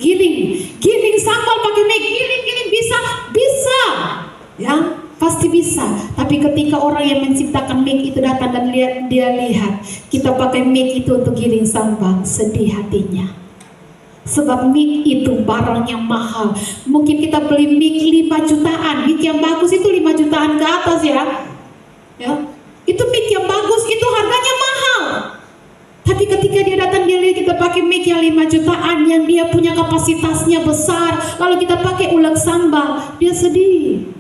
Giling sambal pakai mic, giling bisa. Ya, pasti bisa. Tapi ketika orang yang menciptakan mic itu datang dan dia lihat kita pakai mic itu untuk giling sambal, sedih hatinya. Sebab mic itu barang yang mahal. Mungkin kita beli mic 5 jutaan, mic yang bagus itu 5 jutaan ke atas ya. Itu mic yang bagus itu harganya mahal. Tapi ketika dia datang, dia lihat kita pakai mic yang 5 jutaan, yang dia punya kapasitasnya besar, lalu kita pakai uleg sambal, dia sedih.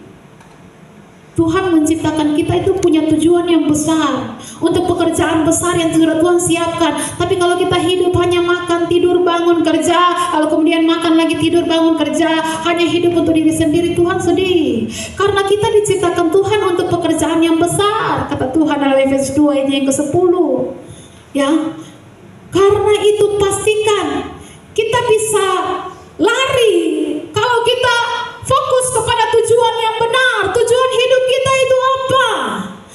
Tuhan menciptakan kita itu punya tujuan yang besar, untuk pekerjaan besar yang sudah Tuhan siapkan. Tapi kalau kita hidup hanya makan, tidur, bangun, kerja, lalu kemudian makan lagi, tidur, bangun, kerja, hanya hidup untuk diri sendiri, Tuhan sedih. Karena kita diciptakan Tuhan untuk pekerjaan yang besar, kata Tuhan dalam Efesus 2 ayat yang ke-10. Ya, karena itu pastikan kita bisa lari kalau kita fokus kepada tujuan yang benar. Tujuan hidup kita itu apa?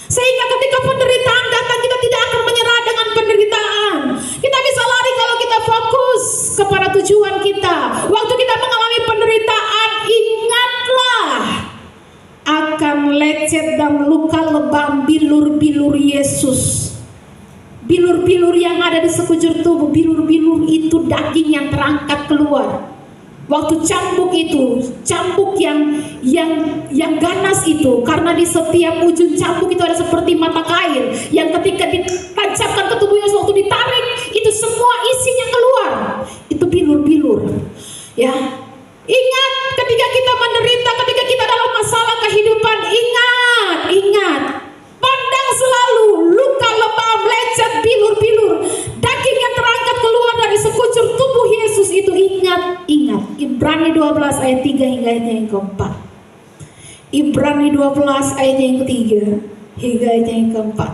Sehingga ketika penderitaan datang, kita tidak akan menyerah dengan penderitaan. Kita bisa lari kalau kita fokus kepada tujuan kita. Waktu kita mengalami penderitaan, ingatlah akan lecet dan luka lebam bilur-bilur Yesus. Bilur-bilur yang ada di sekujur tubuh, bilur-bilur itu daging yang terangkat keluar. Waktu cambuk itu, cambuk yang ganas itu, karena di setiap ujung cambuk itu ada seperti mata kail yang ketika ditancapkan ke tubuh Yesus, waktu ditarik itu semua isinya keluar. Itu bilur-bilur. Ya, ingat ketika kita menderita, ketika kita dalam masalah kehidupan, ingat, pandang selalu luka lebam, lecet, bilur-bilur, daging yang terangkat keluar dari sekujur tubuh Yesus itu. Ingat. Ibrani 12 ayat 3 hingga ayatnya yang keempat. Ibrani 12 ayatnya yang ketiga hingga ayatnya yang keempat.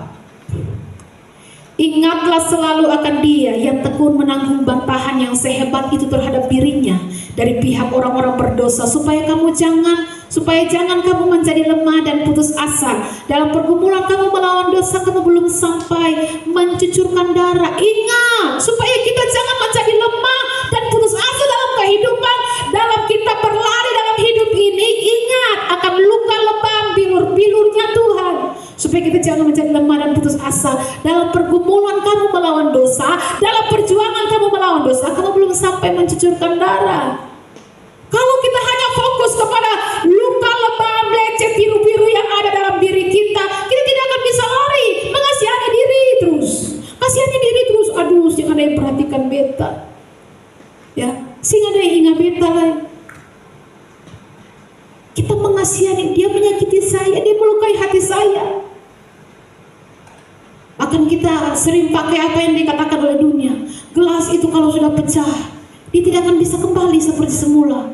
Ingatlah selalu akan Dia yang tekun menanggung bantahan yang sehebat itu terhadap dirinya dari pihak orang-orang berdosa, supaya jangan kamu menjadi lemah dan putus asa. Dalam pergumulan kamu melawan dosa, kamu belum sampai mencucurkan darah. Ingat, supaya kita jangan menjadi lemah dan putus asa dalam kehidupan, dalam kita berlari dalam hidup ini. Ingat akan luka lebam, bilur-bilurnya Tuhan, supaya kita jangan menjadi lemah dan putus asa. Dalam pergumulan kamu melawan dosa, dalam perjuangan kamu melawan dosa, kamu belum sampai mencucurkan darah. Kalau kita hanya fokus kepada luka lebam, lecet, biru-biru yang ada dalam diri kita, kita tidak akan bisa lari. Mengasihani diri terus, kasihani diri terus. Aduh, jangan ada yang perhatikan beta, ya, sehingga ada yang ingat beta lah. Kita mengasihani, dia menyakiti saya, dia melukai hati saya. Akan kita sering pakai apa yang dikatakan oleh dunia. Gelas itu kalau sudah pecah, dia tidak akan bisa kembali seperti semula.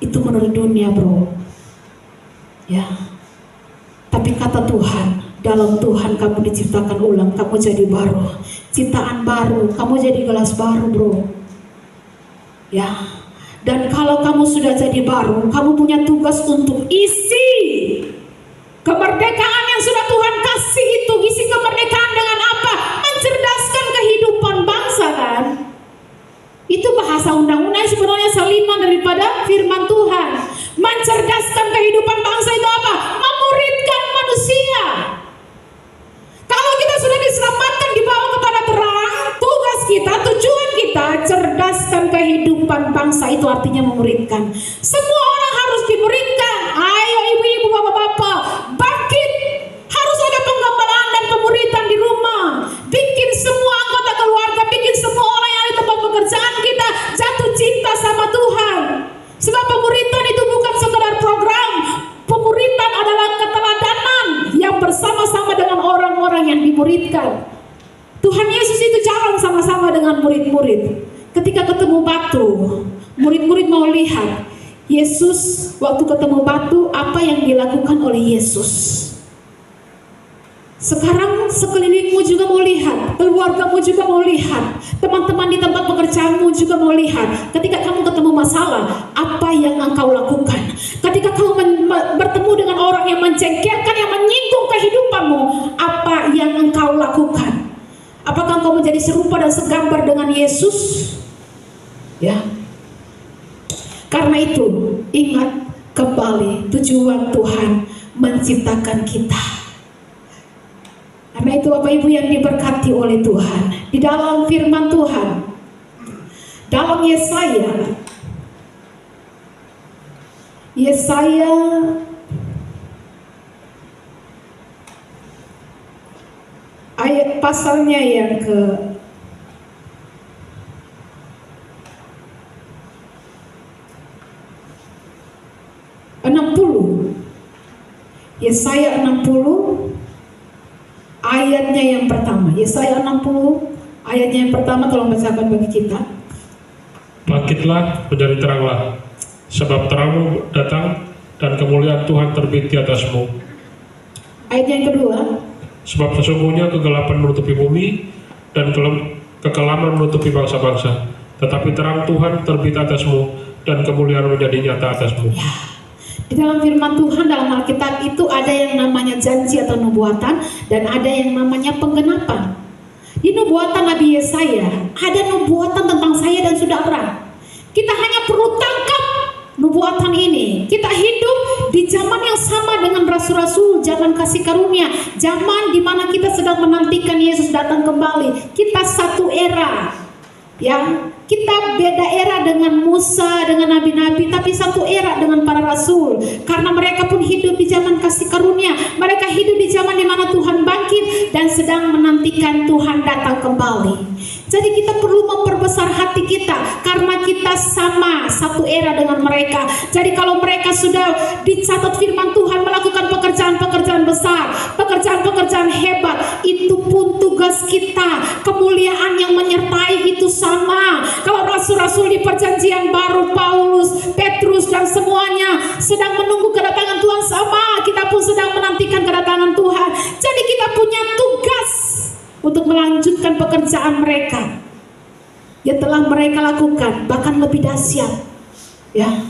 Itu menurut dunia, bro. Ya. Tapi kata Tuhan, dalam Tuhan kamu diciptakan ulang, kamu jadi baru, ciptaan baru, kamu jadi gelas baru, bro. Ya. Dan kalau kamu sudah jadi baru, kamu punya tugas untuk isi kemerdekaan yang sudah Tuhan kasih itu. Isi kemerdekaan dengan apa? Mencerdaskan kehidupan bangsa, kan? Itu bahasa undang-undang, sebenarnya salinan daripada firman Tuhan. Mencerdaskan kehidupan bangsa itu apa? Memuridkan manusia. Kalau kita sudah diselamatkan, dibawa kepada terang, tugas kita, tujuan kita, cerdaskan kehidupan bangsa, itu artinya memuridkan. Semua orang harus dimuridkan. Ayo ibu-ibu, bapak-bapak, bangkit. Harus ada penggembalaan dan pemuridan di rumah. Bikin semua anggota keluarga, bikin semua orang yang di tempat pekerjaan kita jatuh cinta sama Tuhan. Sebab pemuridan itu bukan sekedar program. Pemuridan adalah keteladanan yang bersama-sama dengan orang-orang yang dimuridkan. Tuhan Yesus itu jalan sama-sama dengan murid-murid. Ketika ketemu batu, murid-murid mau lihat Yesus waktu ketemu batu, apa yang dilakukan oleh Yesus. Sekarang sekelilingmu juga mau lihat, keluargamu juga mau lihat, teman-teman di tempat pekerjaanmu juga mau lihat. Ketika kamu ketemu masalah, apa yang engkau lakukan? Ketika kamu bertemu dengan orang yang menjengkelkan, yang menyinggung kehidupanmu, apa yang engkau lakukan? Apakah engkau menjadi serupa dan segambar dengan Yesus? Ya. Karena itu, ingat kembali tujuan Tuhan menciptakan kita. Karena itu Bapak Ibu yang diberkati oleh Tuhan, di dalam firman Tuhan, dalam Yesaya ayat pasalnya yang ke 60. Yesaya 60 ayatnya yang pertama. Yesaya 60 ayatnya yang pertama, tolong bacakan bagi kita. Bangkitlah, menjadi teranglah, sebab terangmu datang dan kemuliaan Tuhan terbit di atasmu. Ayat yang kedua, Sebab sesungguhnya kegelapan menutupi bumi dan kekelaman menutupi bangsa-bangsa, tetapi terang Tuhan terbit atasmu dan kemuliaan menjadi nyata atasmu. di dalam firman Tuhan dalam Alkitab itu ada yang namanya janji atau nubuatan dan ada yang namanya penggenapan. Di nubuatan Nabi Yesaya ada nubuatan tentang saya dan saudara. Kita hanya perlu tangkap nubuatan ini. Kita hidup di zaman yang sama dengan rasul-rasul, zaman kasih karunia, zaman di mana kita sedang menantikan Yesus datang kembali. Kita satu era, ya. Kita beda era dengan Musa, dengan nabi-nabi, tapi satu era dengan para rasul. Karena mereka pun hidup di zaman kasih karunia. Mereka hidup di zaman di mana Tuhan bangkit dan sedang menantikan Tuhan datang kembali. Jadi kita perlu memperbesar hati kita karena kita sama satu era dengan mereka. Jadi kalau mereka sudah dicatat firman Tuhan melakukan pekerjaan-pekerjaan besar, pekerjaan-pekerjaan hebat, itu pun tugas kita. Kemuliaan yang menyertai itu sama. Kalau rasul-rasul di perjanjian baru, Paulus, Petrus dan semuanya sedang menunggu kedatangan Tuhan, sama kita pun sedang menantikan kedatangan Tuhan. Jadi kita punya tugas untuk melanjutkan pekerjaan mereka yang telah mereka lakukan, bahkan lebih dahsyat, ya.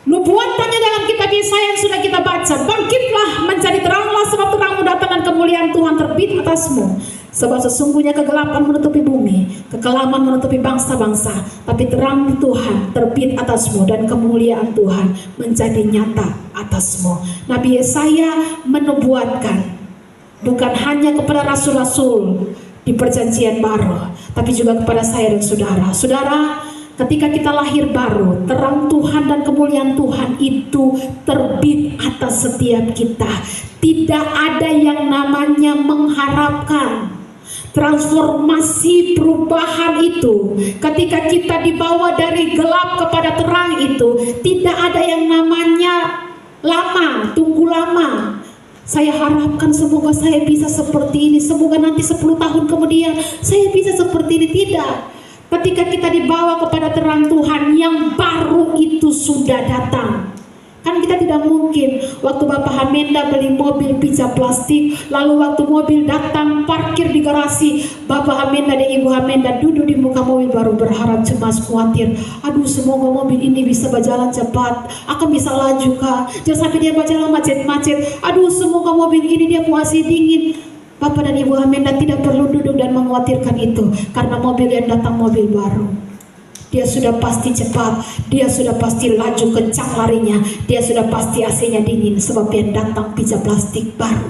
Nubuatannya dalam kitab Yesaya yang sudah kita baca, bangkitlah menjadi teranglah sebab terangmu datang dan kemuliaan Tuhan terbit atasmu. Sebab sesungguhnya kegelapan menutupi bumi, kekelaman menutupi bangsa-bangsa, tapi terang Tuhan terbit atasmu dan kemuliaan Tuhan menjadi nyata atasmu. Nabi Yesaya menubuatkan bukan hanya kepada rasul-rasul di perjanjian baru, tapi juga kepada saya dan saudara. Saudara, ketika kita lahir baru, terang Tuhan dan kemuliaan Tuhan itu terbit atas setiap kita. Tidak ada yang namanya mengharapkan transformasi perubahan itu. Ketika kita dibawa dari gelap kepada terang itu, tidak ada yang namanya lama, tunggu lama. Saya harapkan semoga saya bisa seperti ini, semoga nanti 10 tahun kemudian saya bisa seperti ini. Tidak. Ketika kita dibawa kepada terang Tuhan, yang baru itu sudah datang. Kan kita tidak mungkin waktu Bapak Hamenda beli mobil pijat plastik, lalu waktu mobil datang parkir di garasi, Bapak Hamenda dan Ibu Hamenda duduk di muka mobil baru berharap, cemas, khawatir. Aduh, semoga mobil ini bisa berjalan cepat, akan bisa laju Kak. Jangan sampai dia berjalan macet-macet. Aduh, semoga mobil ini dia masih dingin. Bapak dan Ibu Hamenda tidak perlu duduk dan mengkhawatirkan itu, karena mobil yang datang mobil baru. Dia sudah pasti cepat, dia sudah pasti laju kencang larinya, dia sudah pasti AC-nya dingin, sebab yang datang pijat plastik baru.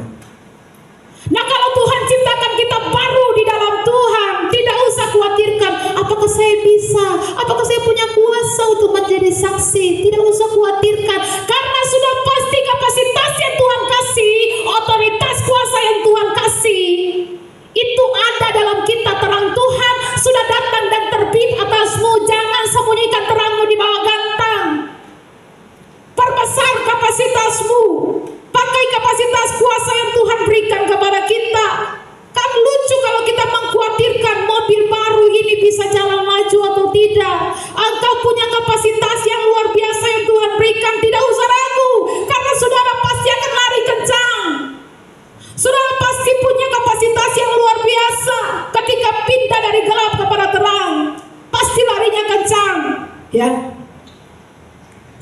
Nah, kalau Tuhan ciptakan kita baru di dalam Tuhan, tidak usah khawatirkan apakah saya bisa, apakah saya punya kuasa untuk menjadi saksi. Tidak usah khawatirkan, karena sudah pasti kapasitas yang Tuhan kasih, otoritas kuasa yang Tuhan kasih, itu ada dalam kita. Terang Tuhan sudah datang dan terbit atasmu. Jangan sembunyikan terangmu di bawah gantang. Perbesar kapasitasmu. Pakai kapasitas kuasa yang Tuhan berikan kepada kita. Kan lucu kalau kita mengkhawatirkan mobil baru ini bisa jalan laju atau tidak. Engkau punya kapasitas yang luar biasa yang Tuhan berikan. Tidak usah ragu, karena saudara pasti akan lari kencang. Saudara pasti punya kapasitas yang luar biasa. Ketika pindah dari gelap kepada terang, pasti larinya kencang, ya.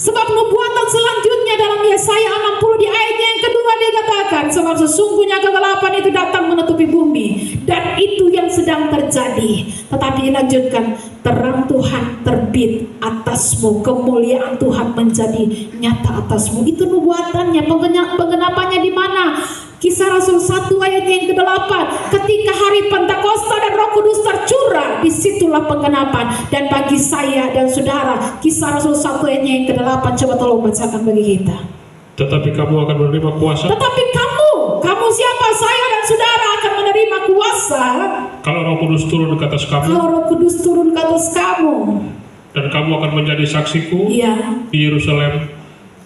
Sebab nubuatan selanjutnya dalam Yesaya 60 di ayatnya yang kedua dikatakan, sebab sesungguhnya kegelapan itu datang menutupi bumi, dan itu yang sedang terjadi. Tetapi dilanjutkan, terang Tuhan terbit atasmu, kemuliaan Tuhan menjadi nyata atasmu. Itu nubuatannya. Penggenapannya di mana? Kisah Rasul 1 ayat yang ke-8, ketika hari Pentakosta dan Roh Kudus tercurah, disitulah penggenapan. Dan bagi saya dan saudara, Kisah Rasul 1 ayatnya yang ke-8, coba tolong bacakan bagi kita. Tetapi kamu akan menerima kuasa. Tetapi kamu siapa? Saya dan saudara akan menerima kuasa Kalau Roh Kudus turun ke atas kamu. Kalau Roh Kudus turun ke atas kamu. Dan kamu akan menjadi saksiku Iya. di Yerusalem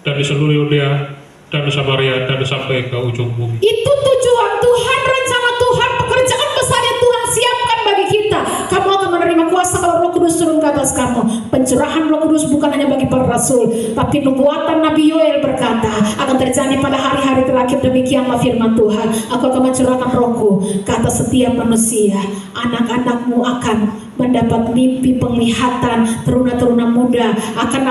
dan di seluruh Yudea dan Samaria dan sampai ke ujung bumi. Itu tujuan Tuhan, rencana Tuhan, pekerjaan besar yang Tuhan siapkan bagi kita. Kamu akan menerima kuasa kalau Roh Kudus turun ke atas kamu. Pencurahan Roh Kudus bukan hanya bagi para rasul, tapi nubuatan Nabi Yoel berkata akan terjadi pada hari-hari terakhir. Demikianlah firman Tuhan, aku akan mencurahkan Rohku ke atas setiap manusia. Anak-anakmu akan mendapat mimpi penglihatan, teruna-teruna muda akan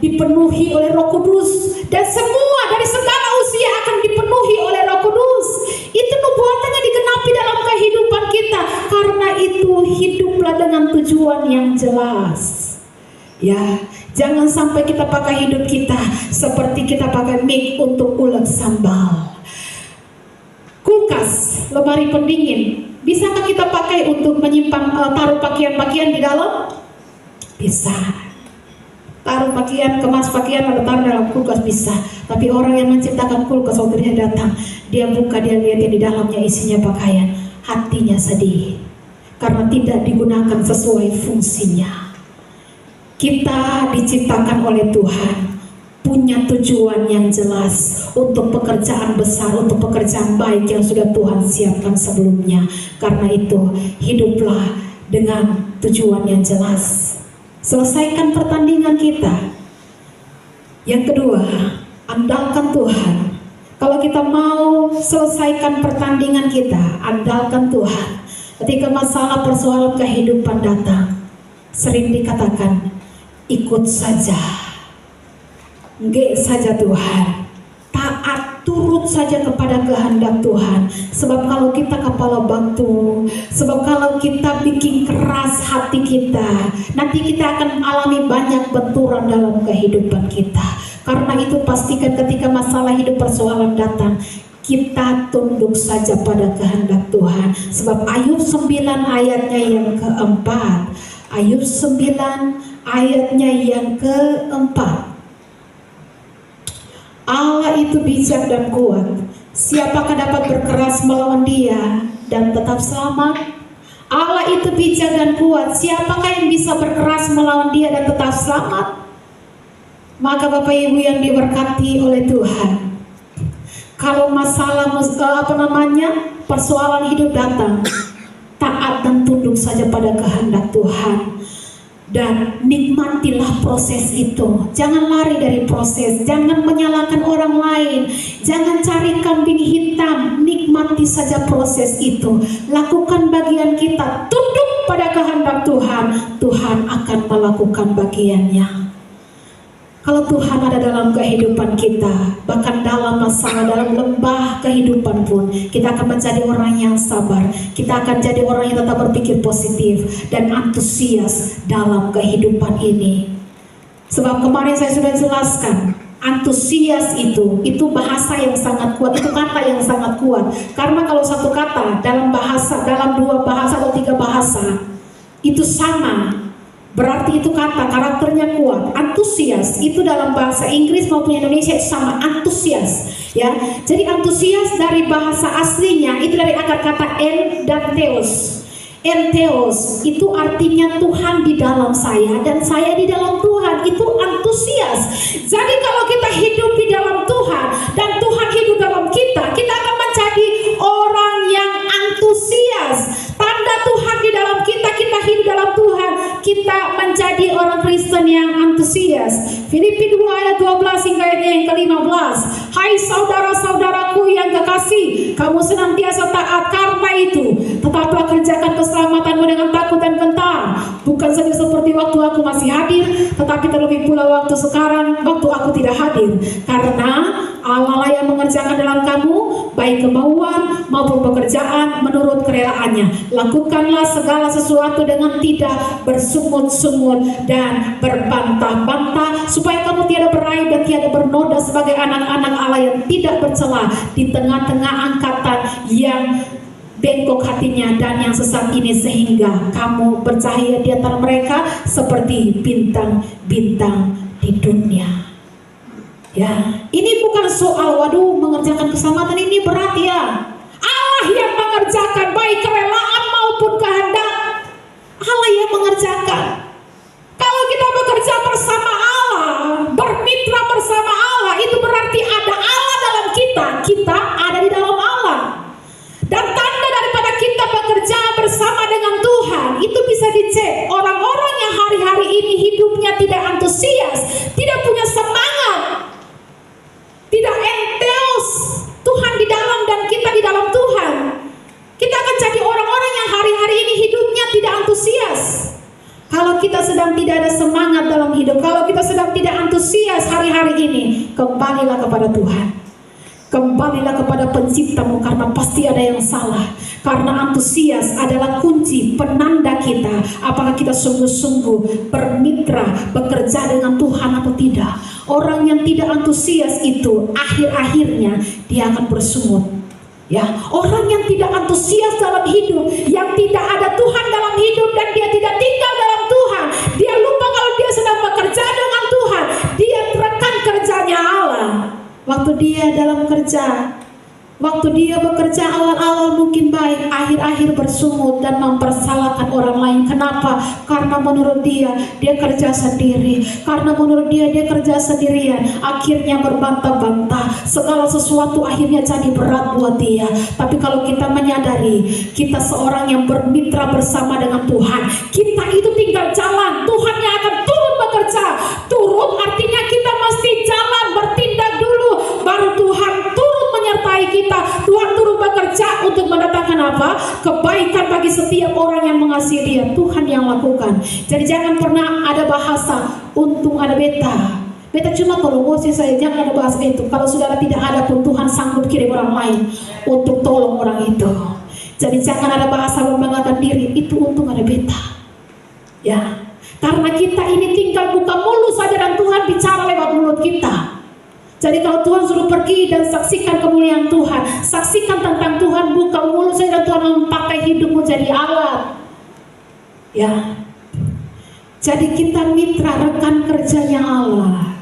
dipenuhi oleh Roh Kudus, dan semua dari segala usia akan dipenuhi oleh Roh Kudus. Itu nubuatannya digenapi dalam kehidupan kita. Karena itu hiduplah dengan tujuan yang jelas. Ya, jangan sampai kita pakai hidup kita seperti kita pakai mic untuk ulek sambal. Kulkas, lemari pendingin, bisakah kita pakai untuk menyimpan taruh pakaian-pakaian di dalam? Bisa. Taruh pakaian, kemas pakaian, lalu taruh dalam kulkas, bisa. Tapi orang yang menciptakan kulkas, waktu dia datang, dia buka, dia lihat yang di dalamnya isinya pakaian, hatinya sedih karena tidak digunakan sesuai fungsinya. Kita diciptakan oleh Tuhan, punya tujuan yang jelas untuk pekerjaan besar, untuk pekerjaan baik yang sudah Tuhan siapkan sebelumnya. Karena itu hiduplah dengan tujuan yang jelas. Selesaikan pertandingan kita. Yang kedua, andalkan Tuhan. Kalau kita mau selesaikan pertandingan kita, andalkan Tuhan. Ketika masalah persoalan kehidupan datang, sering dikatakan, ikut saja, nggak saja Tuhan, taat, turut saja kepada kehendak Tuhan. Sebab kalau kita kepala batu, sebab kalau kita bikin keras hati kita, nanti kita akan alami banyak benturan dalam kehidupan kita. Karena itu pastikan ketika masalah hidup persoalan datang, kita tunduk saja pada kehendak Tuhan. Sebab Ayub 9 ayatnya yang keempat, Ayub 9 ayatnya yang keempat, Allah itu bijak dan kuat. Siapakah dapat berkeras melawan Dia dan tetap selamat? Allah itu bijak dan kuat. Siapakah yang bisa berkeras melawan Dia dan tetap selamat? Maka Bapak Ibu yang diberkati oleh Tuhan, kalau masalah persoalan hidup datang, taat dan tunduk saja pada kehendak Tuhan. Dan nikmatilah proses itu. Jangan lari dari proses, jangan menyalahkan orang lain, jangan cari kambing hitam. Nikmati saja proses itu. Lakukan bagian kita, tunduk pada kehendak Tuhan. Tuhan akan melakukan bagiannya. Kalau Tuhan ada dalam kehidupan kita, bahkan dalam masalah, dalam lembah kehidupan pun, kita akan menjadi orang yang sabar. Kita akan jadi orang yang tetap berpikir positif dan antusias dalam kehidupan ini. Sebab kemarin saya sudah jelaskan, antusias itu bahasa yang sangat kuat, itu kata yang sangat kuat. Karena kalau satu kata dalam bahasa, dalam 2 bahasa atau 3 bahasa, itu sama, berarti itu kata karakternya kuat. Antusias itu dalam bahasa Inggris maupun Indonesia itu sama, antusias, ya. Jadi antusias dari bahasa aslinya itu dari akar kata en dan theos. Entheos itu artinya Tuhan di dalam saya dan saya di dalam Tuhan. Itu antusias. Jadi kalau kita hidup di dalam Tuhan dan Tuhan hidup dalam kita, kita akan menjadi orang yang antusias. Tanda Tuhan di dalam kita, kita hidup dalam Tuhan, kita menjadi orang Kristen yang antusias. Filipi 2 ayat 12 hingga ayat yang ke-15. Hai saudara-saudaraku yang kekasih, kamu senantiasa taat. Karena itu tetaplah kerjakan keselamatanmu dengan takut dan gentar, bukan saja seperti waktu aku masih hadir, tetapi terlebih pula waktu sekarang, waktu aku tidak hadir. Karena Allah lah yang mengerjakan dalam kamu baik kemauan maupun pekerjaan menurut kerelaannya. Lakukanlah segala sesuatu dengan tidak bersungut-sungut dan berbantah-bantah, supaya kamu tiada beraib dan tiada bernoda sebagai anak-anak Allah yang tidak bercela di tengah-tengah angkatan yang bengkok hatinya dan yang sesat ini, sehingga kamu bercahaya di antara mereka seperti bintang-bintang di dunia. Ya, ini bukan soal waduh mengerjakan keselamatan, ini berat ya. Allah yang mengerjakan baik kerelaan maupun kehendak. Allah yang mengerjakan. Kalau kita bekerja bersama Allah, bermitra bersama Allah, itu berarti ada yang tidak antusias. Kalau kita sedang tidak ada semangat dalam hidup, kalau kita sedang tidak antusias hari-hari ini, kembalilah kepada Tuhan. Kembalilah kepada penciptamu, karena pasti ada yang salah. Karena antusias adalah kunci penanda kita apakah kita sungguh-sungguh bermitra, bekerja dengan Tuhan atau tidak. Orang yang tidak antusias itu akhir-akhirnya dia akan bersungut. Ya, orang yang tidak antusias dalam hidup, yang tidak ada Tuhan dalam hidup dan dia tidak tinggal dalam Tuhan, dia lupa kalau dia sedang bekerja dengan Tuhan, dia rekan kerjanya Allah. Waktu dia dalam kerja, waktu dia bekerja awal-awal mungkin baik, akhir-akhir bersungut dan mempersalahkan orang lain. Kenapa? Karena menurut dia kerja sendiri. Karena menurut dia kerja sendirian. Akhirnya berbantah-bantah. Segala sesuatu akhirnya jadi berat buat dia. Tapi kalau kita menyadari, kita seorang yang bermitra bersama dengan Tuhan, kita itu tinggal jalan. Tuhan yang akan turun bekerja. Turun artinya kita mesti jalan, bertindak dulu, baru Tuhan turun menyertai kita. Tuhan turun bekerja untuk mendatangkan apa? Kebaikan bagi setiap orang yang mengasihi dia. Tuhan yang lakukan. Jadi jangan pernah ada bahasa untung ada beta. Beta cuma tolong saya, jangan ada bahasa itu. Kalau saudara tidak ada pun, Tuhan sanggup kirim orang lain untuk tolong orang itu. Jadi jangan ada bahasa membanggakan diri, itu untung ada beta. Ya, karena kita ini tinggal buka mulut saja dan Tuhan bicara lewat mulut kita. Jadi kalau Tuhan suruh pergi dan saksikan kemuliaan Tuhan, saksikan tentang Tuhan, buka mulut saja dan Tuhan memakai hidupmu jadi alat. Ya, jadi kita mitra rekan kerjanya Allah.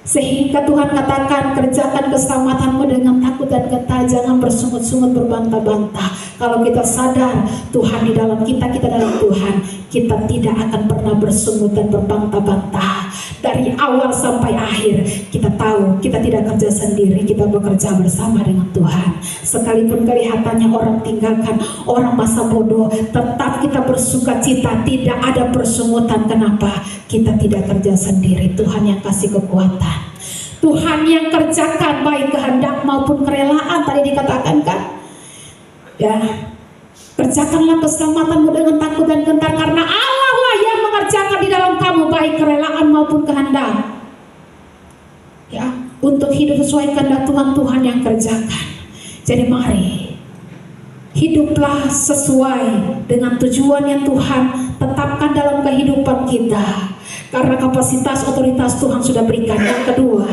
Sehingga Tuhan katakan, kerjakan keselamatanmu dengan takut dan gentar, jangan bersungut-sungut berbantah-bantah. Kalau kita sadar Tuhan di dalam kita, kita dalam Tuhan, kita tidak akan pernah bersungut dan berbantah-bantah. Dari awal sampai akhir kita tahu kita tidak kerja sendiri, kita bekerja bersama dengan Tuhan. Sekalipun kelihatannya orang tinggalkan, orang masa bodoh, tetap kita bersuka cita, tidak ada persungutan. Kenapa? Kita tidak kerja sendiri, Tuhan yang kasih kekuatan. Tuhan yang kerjakan baik kehendak maupun kerelaan, tadi dikatakan kan? Ya, kerjakanlah keselamatanmu dengan takut dan gentar, karena Allah lah yang mengerjakan di dalam kamu baik kerelaan maupun kehendak. Ya, untuk hidup sesuai kehendak Tuhan, Tuhan yang kerjakan. Jadi mari hiduplah sesuai dengan tujuan yang Tuhan tetapkan dalam kehidupan kita. Karena kapasitas otoritas Tuhan sudah berikan. Yang kedua,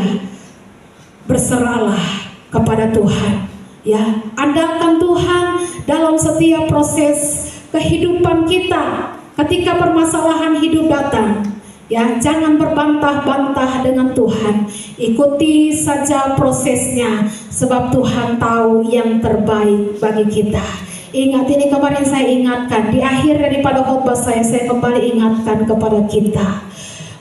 berserahlah kepada Tuhan. Ya, andalkan Tuhan dalam setiap proses kehidupan kita. Ketika permasalahan hidup datang, ya, jangan berbantah-bantah dengan Tuhan. Ikuti saja prosesnya, sebab Tuhan tahu yang terbaik bagi kita. Ingat, ini kemarin saya ingatkan di akhir daripada khotbah saya kembali ingatkan kepada kita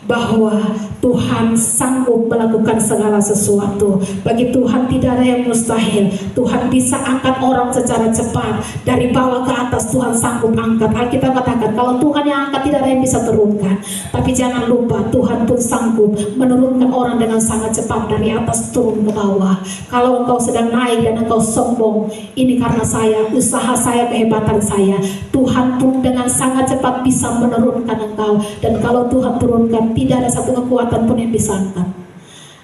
bahwa Tuhan sanggup melakukan segala sesuatu. Bagi Tuhan tidak ada yang mustahil. Tuhan bisa angkat orang secara cepat dari bawah ke atas. Tuhan sanggup angkat. Alkitab katakan kalau Tuhan yang angkat tidak ada yang bisa turunkan. Tapi jangan lupa Tuhan pun sanggup menurunkan orang dengan sangat cepat dari atas turun ke bawah. Kalau engkau sedang naik dan engkau sombong, ini karena saya, usaha saya, kehebatan saya. Tuhan pun dengan sangat cepat bisa menurunkan engkau. Dan kalau Tuhan turunkan, tidak ada satu kekuatan pun yang bisa angkat.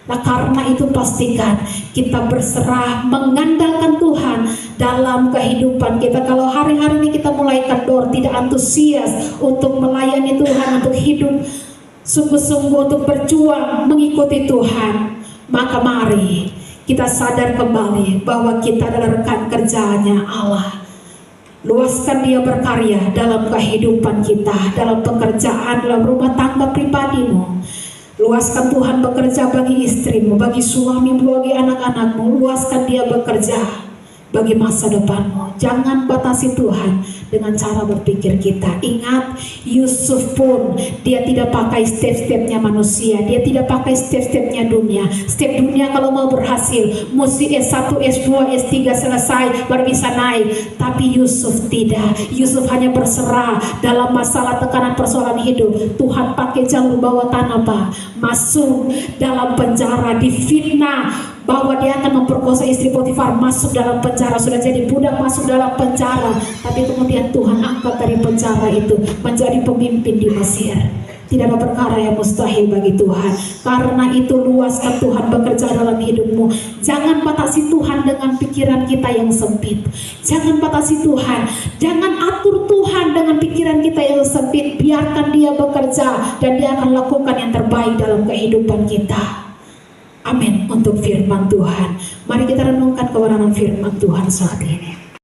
Nah, karena itu pastikan kita berserah, mengandalkan Tuhan dalam kehidupan kita. Kalau hari-hari ini kita mulai kendor, tidak antusias untuk melayani Tuhan, untuk hidup sungguh-sungguh, untuk berjuang mengikuti Tuhan, maka mari kita sadar kembali bahwa kita adalah rekan kerjanya Allah. Luaskan dia berkarya dalam kehidupan kita, dalam pekerjaan, dalam rumah tangga pribadimu. Luaskan Tuhan bekerja bagi istrimu, bagi suamimu, bagi anak-anakmu. Luaskan dia bekerja bagi masa depanmu. Jangan batasi Tuhan dengan cara berpikir kita. Ingat, Yusuf pun dia tidak pakai step-stepnya manusia, dia tidak pakai step-stepnya dunia. Step dunia kalau mau berhasil mesti S1, S2, S3 selesai baru bisa naik. Tapi Yusuf tidak. Yusuf hanya berserah dalam masalah tekanan persoalan hidup. Tuhan pakai jalur bawah tanah, Pak. Masuk dalam penjara, difitnah, bahwa dia akan memperkosa istri Potifar, masuk dalam penjara, sudah jadi budak masuk dalam penjara, tapi kemudian Tuhan angkat dari penjara itu menjadi pemimpin di Mesir. Tidak ada perkara yang mustahil bagi Tuhan. Karena itu luaskan Tuhan bekerja dalam hidupmu. Jangan batasi Tuhan dengan pikiran kita yang sempit. Jangan batasi Tuhan. Jangan atur Tuhan dengan pikiran kita yang sempit. Biarkan Dia bekerja dan Dia akan lakukan yang terbaik dalam kehidupan kita. Amin. Untuk firman Tuhan, mari kita renungkan kebenaran firman Tuhan saat ini.